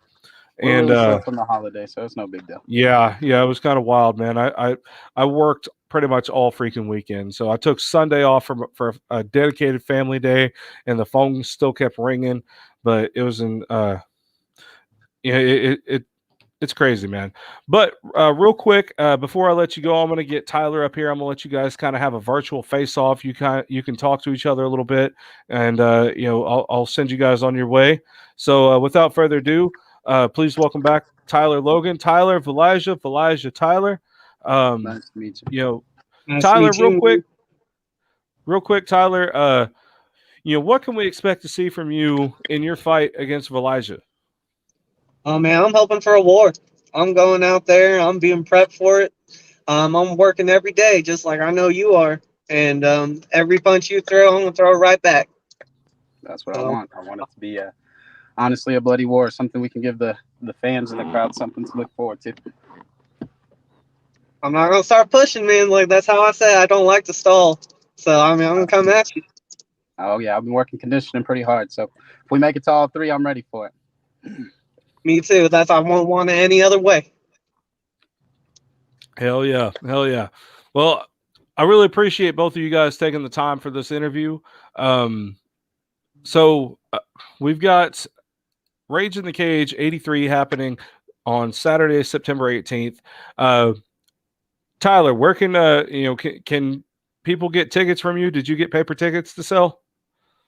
And really from the holiday, so it's no big deal. Yeah, it was kind of wild, man. I worked pretty much all freaking weekend, so I took Sunday off for a dedicated family day, and the phone still kept ringing, but it was it's crazy, man. But real quick, before I let you go, I'm going to get Tyler up here. I'm going to let you guys kind of have a virtual face-off. You can talk to each other a little bit, and I'll send you guys on your way. So without further ado. Please welcome back Tyler Logan. Tyler, Velijah, Tyler. Nice to meet you. Nice Tyler, to meet you. real quick, Tyler. What can we expect to see from you in your fight against Velijah? Oh man, I'm hoping for a war. I'm going out there. I'm being prepped for it. I'm working every day, just like I know you are. And every punch you throw, I'm gonna throw it right back. That's what I want. I want it to be honestly a bloody war, something we can give the fans and the crowd something to look forward to. I'm not gonna start pushing, man. Like that's how I say I don't like to stall. So I mean I'm gonna come at you. Oh yeah, I've been working conditioning pretty hard. So if we make it to all three, I'm ready for it. Me too. I won't want it any other way. Hell yeah. Well, I really appreciate both of you guys taking the time for this interview. So we've got Rage in the Cage 83 happening on Saturday, September 18th. Tyler, where can people get tickets from you? Did you get paper tickets to sell?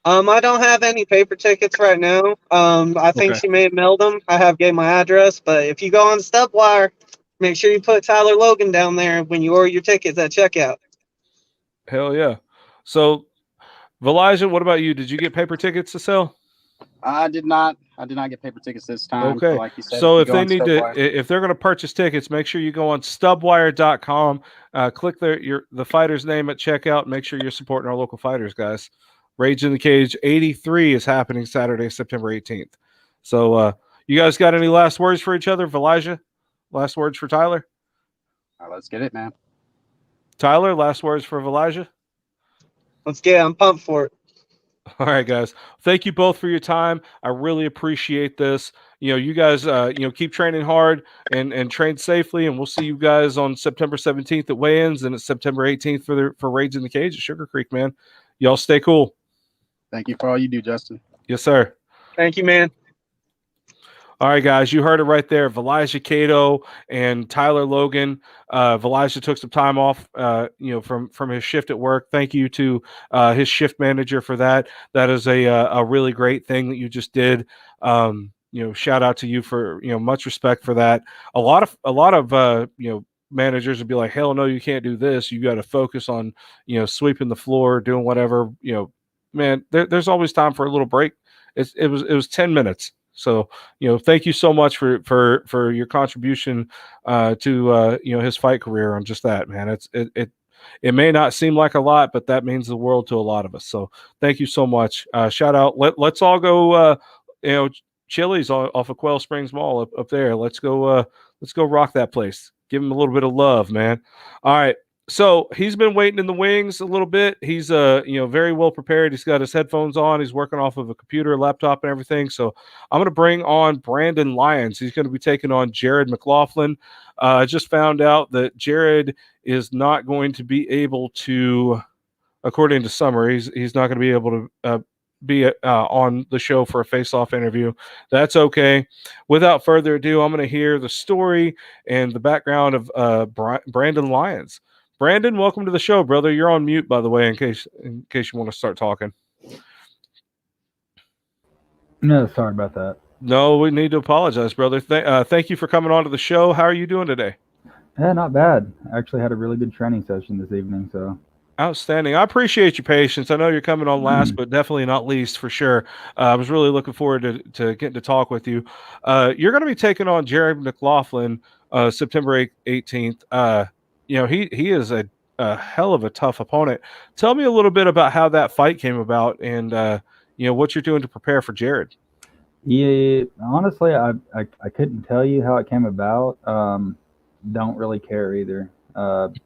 I don't have any paper tickets right now. I think she may have mailed them. I gave my address, but if you go on Stubwire, make sure you put Tyler Logan down there when you order your tickets at checkout. Hell yeah. So, Velijah, what about you? Did you get paper tickets to sell? I did not get paper tickets this time. Okay. Like you said, so if they're going to purchase tickets, make sure you go on stubwire.com, click the fighter's name at checkout, and make sure you're supporting our local fighters, guys. Rage in the Cage 83 is happening Saturday, September 18th. So you guys got any last words for each other? Velijah, last words for Tyler? Let's get it, man. Tyler, last words for Velijah? Let's get it. I'm pumped for it. All right, guys. Thank you both for your time. I really appreciate this. You guys, keep training hard and train safely, and we'll see you guys on September 17th at weigh-ins and it's September 18th for Rage in the Cage at Sugar Creek, man. Y'all stay cool. Thank you for all you do, Justin. Yes, sir. Thank you, man. All right, guys, you heard it right there. Velijah Cato and Tyler Logan. Velijah took some time off, from his shift at work. Thank you to his shift manager for that. That is a really great thing that you just did. Shout out to you for much respect for that. A lot of managers would be like, hell no, you can't do this. You got to focus on, sweeping the floor, doing whatever, man, there's always time for a little break. It was 10 minutes. So, thank you so much for your contribution to his fight career on just that, man. It may not seem like a lot, but that means the world to a lot of us. So thank you so much. Shout out. Let's all go, Chili's off of Quail Springs Mall up there. Let's go rock that place. Give him a little bit of love, man. All right. So he's been waiting in the wings a little bit. He's very well prepared. He's got his headphones on. He's working off of a computer, laptop, and everything. So I'm going to bring on Brandon Lyons. He's going to be taking on Jared McLaughlin. I just found out that Jared is not going to be able to, according to Summer, he's not going to be able to be on the show for a face-off interview. That's okay. Without further ado, I'm going to hear the story and the background of Brandon Lyons. Brandon, welcome to the show, brother. You're on mute, by the way, in case you want to start talking. No, sorry about that. No, we need to apologize, brother. Thank you for coming on to the show. How are you doing today? Yeah, not bad. I actually had a really good training session this evening, so. Outstanding. I appreciate your patience. I know you're coming on last, but definitely not least for sure. I was really looking forward to getting to talk with you. You're going to be taking on Jared McLaughlin September 18th. He is a hell of a tough opponent. Tell me a little bit about how that fight came about and, what you're doing to prepare for Jared. Yeah, honestly, I couldn't tell you how it came about. Don't really care either. And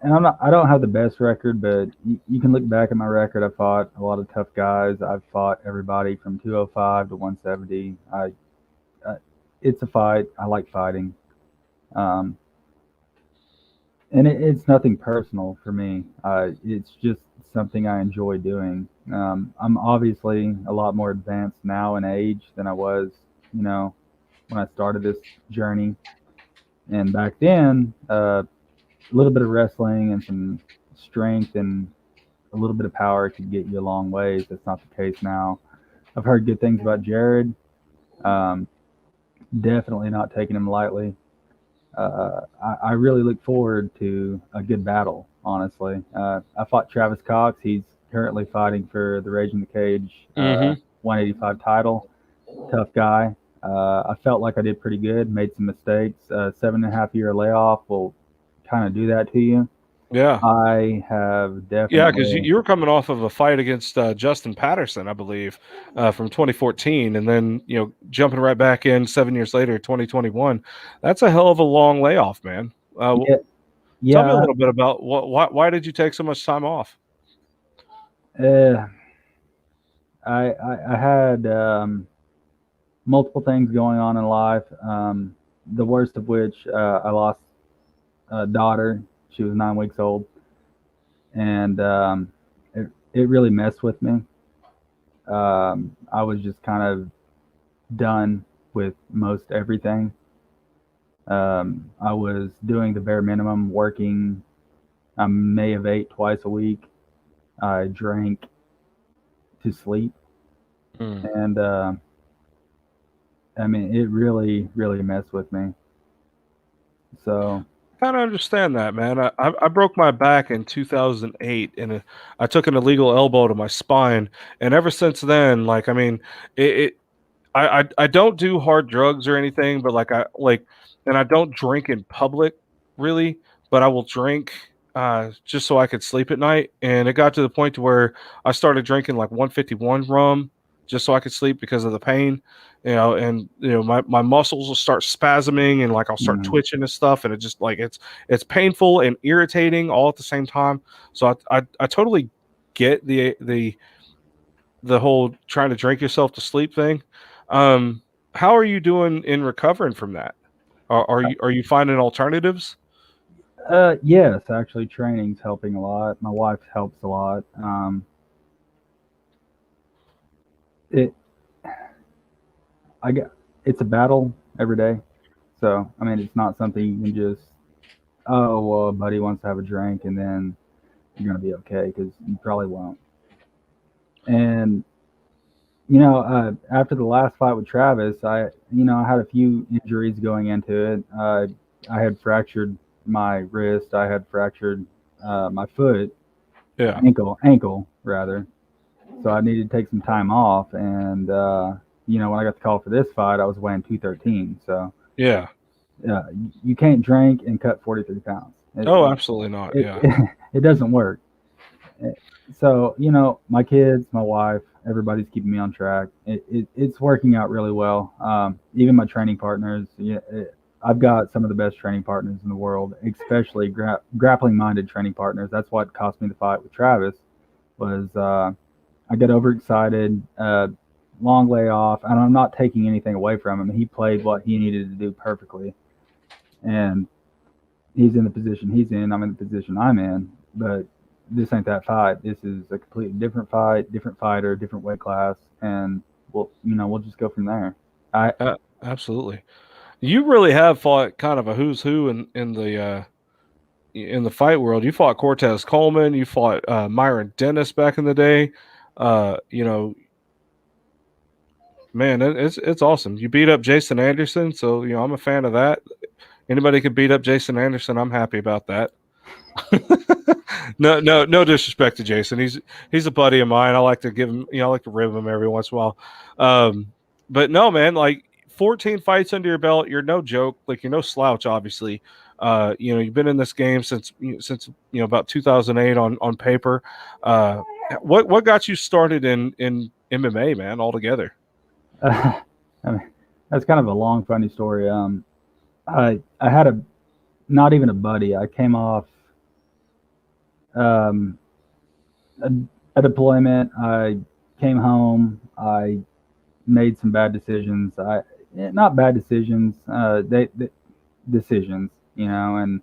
I don't have the best record, but you can look back at my record. I fought a lot of tough guys. I've fought everybody from 205 to 170. It's a fight. I like fighting. And it's nothing personal for me. It's just something I enjoy doing. I'm obviously a lot more advanced now in age than I was, when I started this journey. And back then, a little bit of wrestling and some strength and a little bit of power could get you a long ways. That's not the case now. I've heard good things about Jared. Definitely not taking him lightly. I really look forward to a good battle, honestly. I fought Travis Cox. He's currently fighting for the Rage in the Cage 185 title. Tough guy. I felt like I did pretty good, made some mistakes. 7.5 year layoff will kind of do that to you. Yeah. I have definitely. Yeah, because you were coming off of a fight against Justin Patterson, I believe, from 2014, and then jumping right back in 7 years later, 2021. That's a hell of a long layoff, man. Yeah. Tell me a little bit about why did you take so much time off? I had multiple things going on in life. The worst of which I lost a daughter. She was 9 weeks old, and it really messed with me. I was just kind of done with most everything. I was doing the bare minimum, working. I may have ate twice a week. I drank to sleep, and it really, really messed with me. So. I kind of understand that, man. I broke my back in 2008, and I took an illegal elbow to my spine, and ever since then, I don't do hard drugs or anything, but and I don't drink in public, really, but I will drink just so I could sleep at night, and it got to the point to where I started drinking like 151 rum just so I could sleep because of the pain. My muscles will start spasming and I'll start twitching and stuff. And it just it's painful and irritating all at the same time. So I totally get the whole trying to drink yourself to sleep thing. How are you doing in recovering from that? Are you finding alternatives? Yes, actually training's helping a lot. My wife helps a lot. It's a battle every day. So, it's not something you can just, oh, well, a buddy wants to have a drink and then you're going to be okay, because you probably won't. And After the last fight with Travis, I had a few injuries going into it. I had fractured my wrist. I had fractured my foot, Yeah. ankle rather. So I needed to take some time off. And when I got the call for this fight, I was weighing 213. So yeah, you can't drink and cut 43 pounds. Absolutely not. It doesn't work. So my kids, my wife, everybody's keeping me on track. It's working out really well. Even my training partners. I've got some of the best training partners in the world, especially grappling-minded training partners. That's what cost me the fight with Travis. Was I got overexcited, long layoff, and I'm not taking anything away from him. He played what he needed to do perfectly, and he's in the position he's in. I'm in the position I'm in, but this ain't that fight. This is a completely different fight, different fighter, different weight class, and we'll just go from there. Absolutely. You really have fought kind of a who's who in the fight world. You fought Cortez Coleman. You fought Myron Dennis back in the day. Man, it's awesome. You beat up Jason Anderson, so I'm a fan of that. Anybody could beat up Jason Anderson. I'm happy about that. No disrespect to Jason. He's a buddy of mine. I like to give him, I like to rib him every once in a while. But no, man, like 14 fights under your belt, you're no joke. Like you're no slouch, obviously. You've been in this game since about 2008 on paper. What got you started in MMA, man, altogether? I mean, that's kind of a long, funny story. I had not even a buddy. I came off a deployment. I came home. I made some bad decisions. Not bad decisions. Decisions, and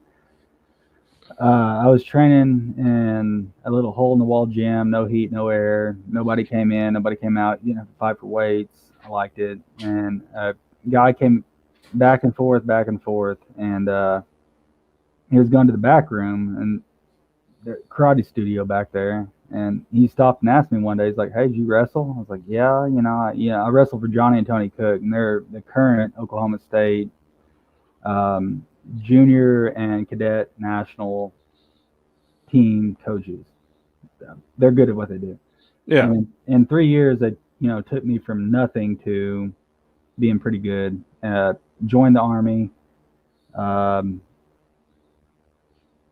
I was training in a little hole in the wall gym, no heat, no air. Nobody came in, nobody came out. You didn't have to fight for weights. I liked it. And a guy came back and forth, and he was going to the back room and the karate studio back there. And he stopped and asked me one day, he's like, "Hey, did you wrestle?" I was like, "Yeah, I wrestled for Johnny and Tony Cook, and they're the current Oklahoma State junior and cadet national team coaches. They're good at what they do." Yeah. And in 3 years, they took me from nothing to being pretty good. Joined the Army.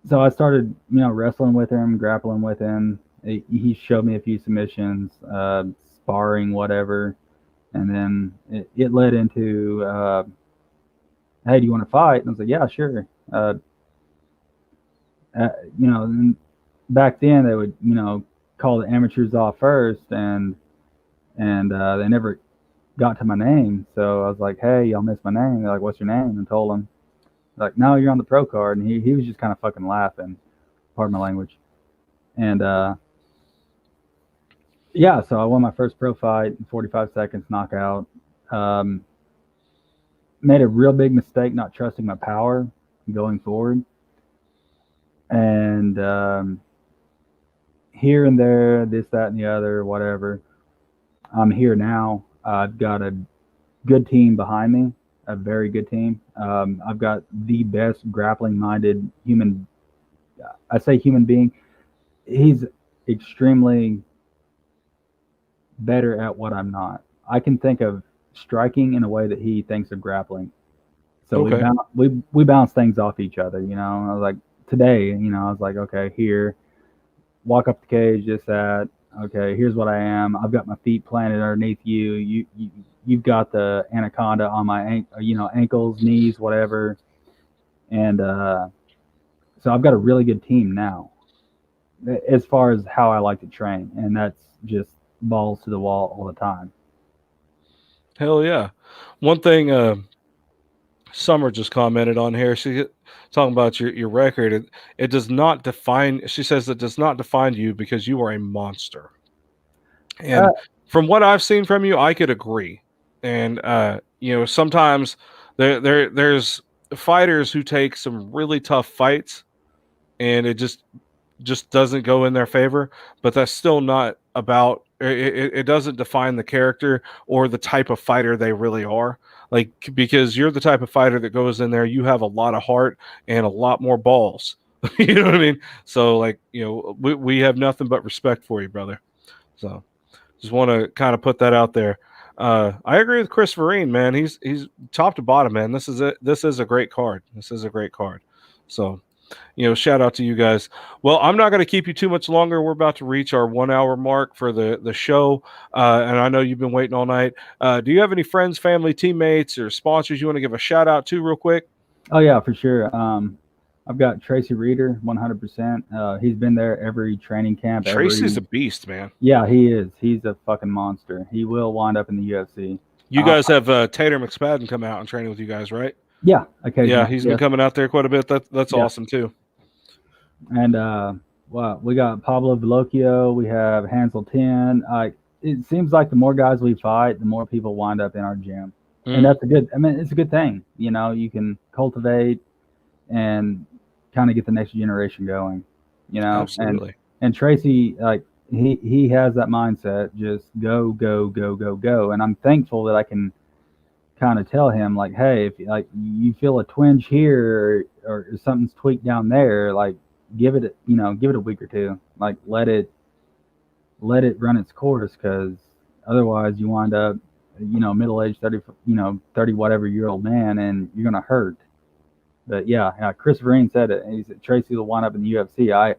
So I started, wrestling with him, grappling with him. He showed me a few submissions, sparring, whatever. And then it led into, "Hey, do you want to fight?" And I was like, "Yeah, sure." Back then they would, call the amateurs off first, and they never got to my name. So I was like, "Hey, y'all missed my name." They're like, "What's your name?" And told them. Like, "No, you're on the pro card." And he was just kind of fucking laughing, pardon my language. And so I won my first pro fight in 45 seconds, knockout. Made a real big mistake not trusting my power going forward. And here and there, this, that, and the other, whatever. I'm here now. I've got a good team behind me, a very good team. I've got the best grappling-minded human. I say human being. He's extremely better at what I'm not. I can think of striking in a way that he thinks of grappling. So Okay. we bounce things off each other. I was like, today, I was like, okay, here, walk up the cage, just that. Okay, here's what I am. I've got my feet planted underneath you. You've got the anaconda on my ankles, knees, whatever. And so I've got a really good team now, as far as how I like to train, and that's just balls to the wall all the time. Hell yeah. One thing Summer just commented on here, she talking about your record. It does not define, she says it does not define you because you are a monster. And from what I've seen from you, I could agree. And sometimes there's fighters who take some really tough fights and it just doesn't go in their favor, but that's still not about it doesn't define the character or the type of fighter they really are. Like, because you're the type of fighter that goes in there, you have a lot of heart and a lot more balls. You know what I mean? So, like, we have nothing but respect for you, brother. So just want to kind of put that out there. I agree with Chris Vereen, man. He's top to bottom, man. This is a great card. This is a great card. So, shout out to you guys. Well, I'm not going to keep you too much longer. We're about to reach our 1 hour mark for the show. And I know you've been waiting all night. Do you have any friends, family, teammates, or sponsors you want to give a shout out to real quick? Oh yeah, for sure. I've got Tracy Reeder, 100%. He's been there every training camp. Tracy's a beast, man. Yeah, he is. He's a fucking monster. He will wind up in the UFC. You guys have Tater McSpadden come out and training with you guys, right? Yeah, okay. Yeah, he's been coming out there quite a bit. That's awesome too. And well, we got Pablo Velocio. We have Hansel 10. It seems like the more guys we fight, the more people wind up in our gym, and that's it's a good thing. You can cultivate and kind of get the next generation going. Absolutely. And Tracy, like he has that mindset, just go, go, go, go, go. And I'm thankful that I can kind of tell him, like, hey, if like you feel a twinge here or something's tweaked down there, like give it a week or two, like let it run its course, because otherwise you wind up middle-aged 30 whatever year old man, and you're gonna hurt. But yeah, Chris Vereen said it. He said Tracy will wind up in the UFC. I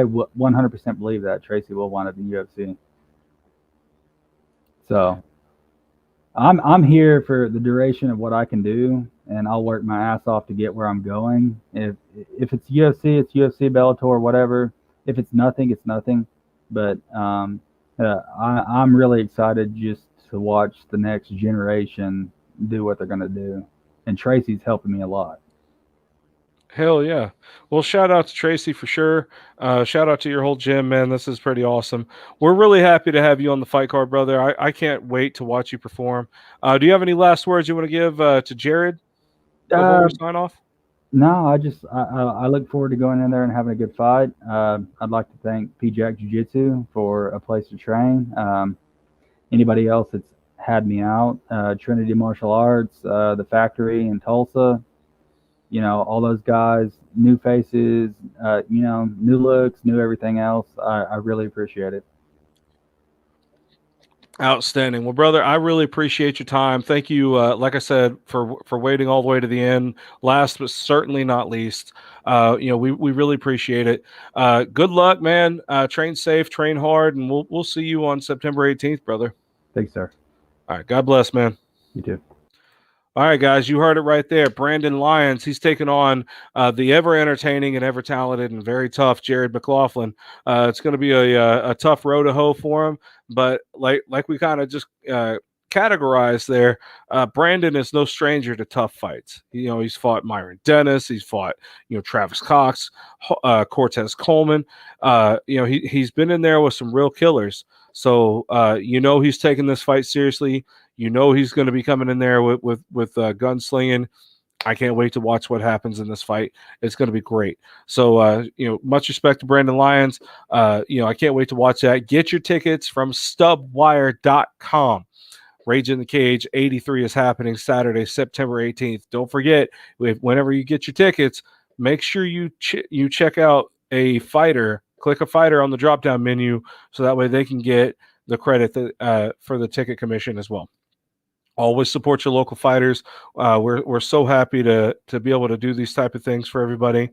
100% believe that Tracy will wind up in the UFC. So I'm here for the duration of what I can do, and I'll work my ass off to get where I'm going. If it's UFC, it's UFC, Bellator, whatever. If it's nothing, it's nothing. But I'm really excited just to watch the next generation do what they're gonna do. And Tracy's helping me a lot. Hell yeah. Well, shout out to Tracy for sure. Shout out to your whole gym, man. This is pretty awesome. We're really happy to have you on the fight card, brother. I can't wait to watch you perform. Do you have any last words you want to give to Jared before we sign off? No, I look forward to going in there and having a good fight. I'd like to thank P-Jack Jiu-Jitsu for a place to train. Anybody else that's had me out, Trinity Martial Arts, the factory in Tulsa, all those guys, new faces, new looks, new everything else. I really appreciate it. Outstanding. Well, brother, I really appreciate your time. Thank you, like I said, for waiting all the way to the end. Last but certainly not least, we really appreciate it. Good luck, man. Train safe, train hard, and we'll see you on September 18th, brother. Thanks, sir. All right. God bless, man. You too. All right, guys, you heard it right there. Brandon Lyons, he's taking on the ever-entertaining and ever-talented and very tough Jared McLaughlin. It's going to be a tough road to hoe for him, but like we kind of just categorized there, Brandon is no stranger to tough fights. He's fought Myron Dennis, he's fought Travis Cox, Cortez Coleman. He's been in there with some real killers. So he's taking this fight seriously. He's going to be coming in there with gunslinging. I can't wait to watch what happens in this fight. It's going to be great. So, much respect to Brandon Lyons. I can't wait to watch that. Get your tickets from stubwire.com. Rage in the Cage 83 is happening Saturday, September 18th. Don't forget, whenever you get your tickets, make sure you check out a fighter. Click a fighter on the drop-down menu so that way they can get the credit for the ticket commission as well. Always support your local fighters. We're so happy to be able to do these type of things for everybody,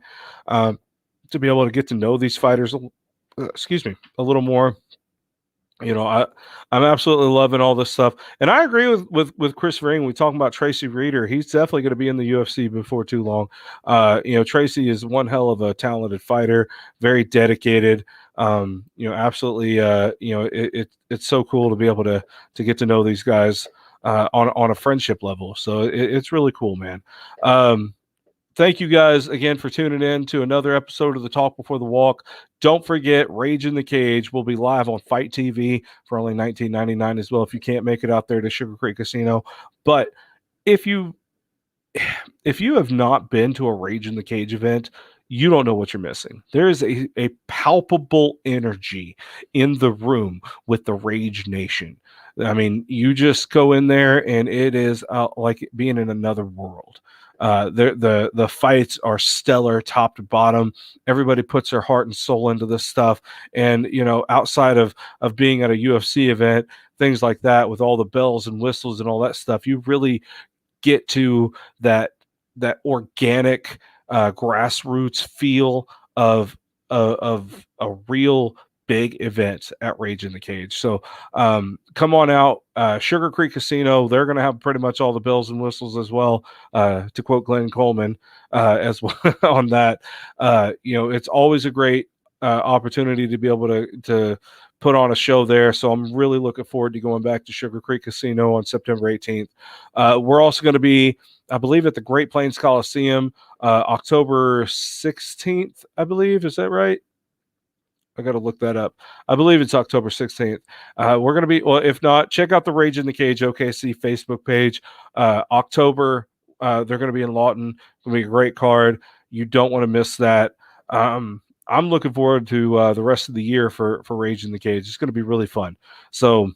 to be able to get to know these fighters, a little more. I'm absolutely loving all this stuff, and I agree with Chris Vereen. We talking about Tracy Reeder. He's definitely going to be in the UFC before too long. Tracy is one hell of a talented fighter, very dedicated. Absolutely. It's so cool to be able to get to know these guys on a friendship level. So it's really cool, man. Thank you guys again for tuning in to another episode of the Talk Before the Walk. Don't forget, Rage in the Cage will be live on Fight TV for only $19.99 as well if you can't make it out there to Sugar Creek Casino. But if you have not been to a Rage in the Cage event, you don't know what you're missing. There is a palpable energy in the room with the Rage Nation. I mean, you just go in there and it is like being in another world. The fights are stellar, top to bottom. Everybody puts their heart and soul into this stuff. And, you know, outside of being at a UFC event, things like that, with all the bells and whistles and all that stuff, you really get to that organic grassroots feel of a real big event at Rage in the Cage. So come on out. Sugar Creek Casino, they're going to have pretty much all the bells and whistles as well, to quote Glenn Coleman as well on that. You know, it's always a great opportunity to be able to put on a show there. So I'm really looking forward to going back to Sugar Creek Casino on September 18th. We're also going to be, I believe, at the Great Plains Coliseum October 16th, I believe. Is that right? I got to look that up. I believe it's October 16th. We're going to be, well, if not, check out the Rage in the Cage OKC Facebook page. October, they're going to be in Lawton. It's going to be a great card. You don't want to miss that. I'm looking forward to the rest of the year for Rage in the Cage. It's going to be really fun. So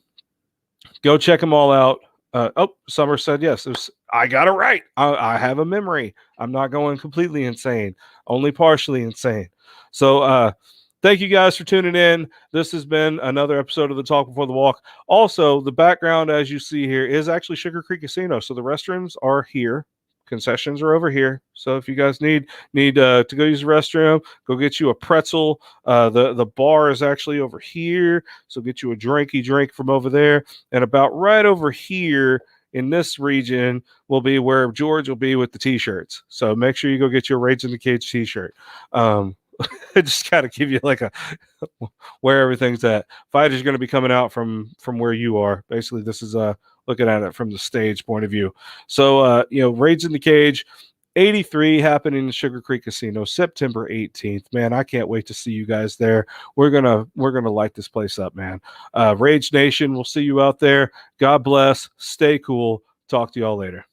go check them all out. Summer said yes. I got it right. I have a memory. I'm not going completely insane, only partially insane. So thank you guys for tuning in. This has been another episode of the Talk Before the Walk. Also, the background, as you see here, is actually Sugar Creek Casino. So the restrooms are here. Concessions are over here. So if you guys need to go use the restroom, go get you a pretzel. The bar is actually over here. So get you a drinky drink from over there. And about right over here in this region will be where George will be with the t-shirts. So make sure you go get your Rage in the Cage t-shirt. I just got to give you like a where everything's at. Fighters are going to be coming out from where you are. Basically, this is looking at it from the stage point of view. So you know, Rage in the Cage 83 happening in Sugar Creek Casino September 18th. Man, I can't wait to see you guys there. We're gonna light this place up, man. Rage Nation, we'll see you out there. God bless. Stay cool. Talk to y'all later.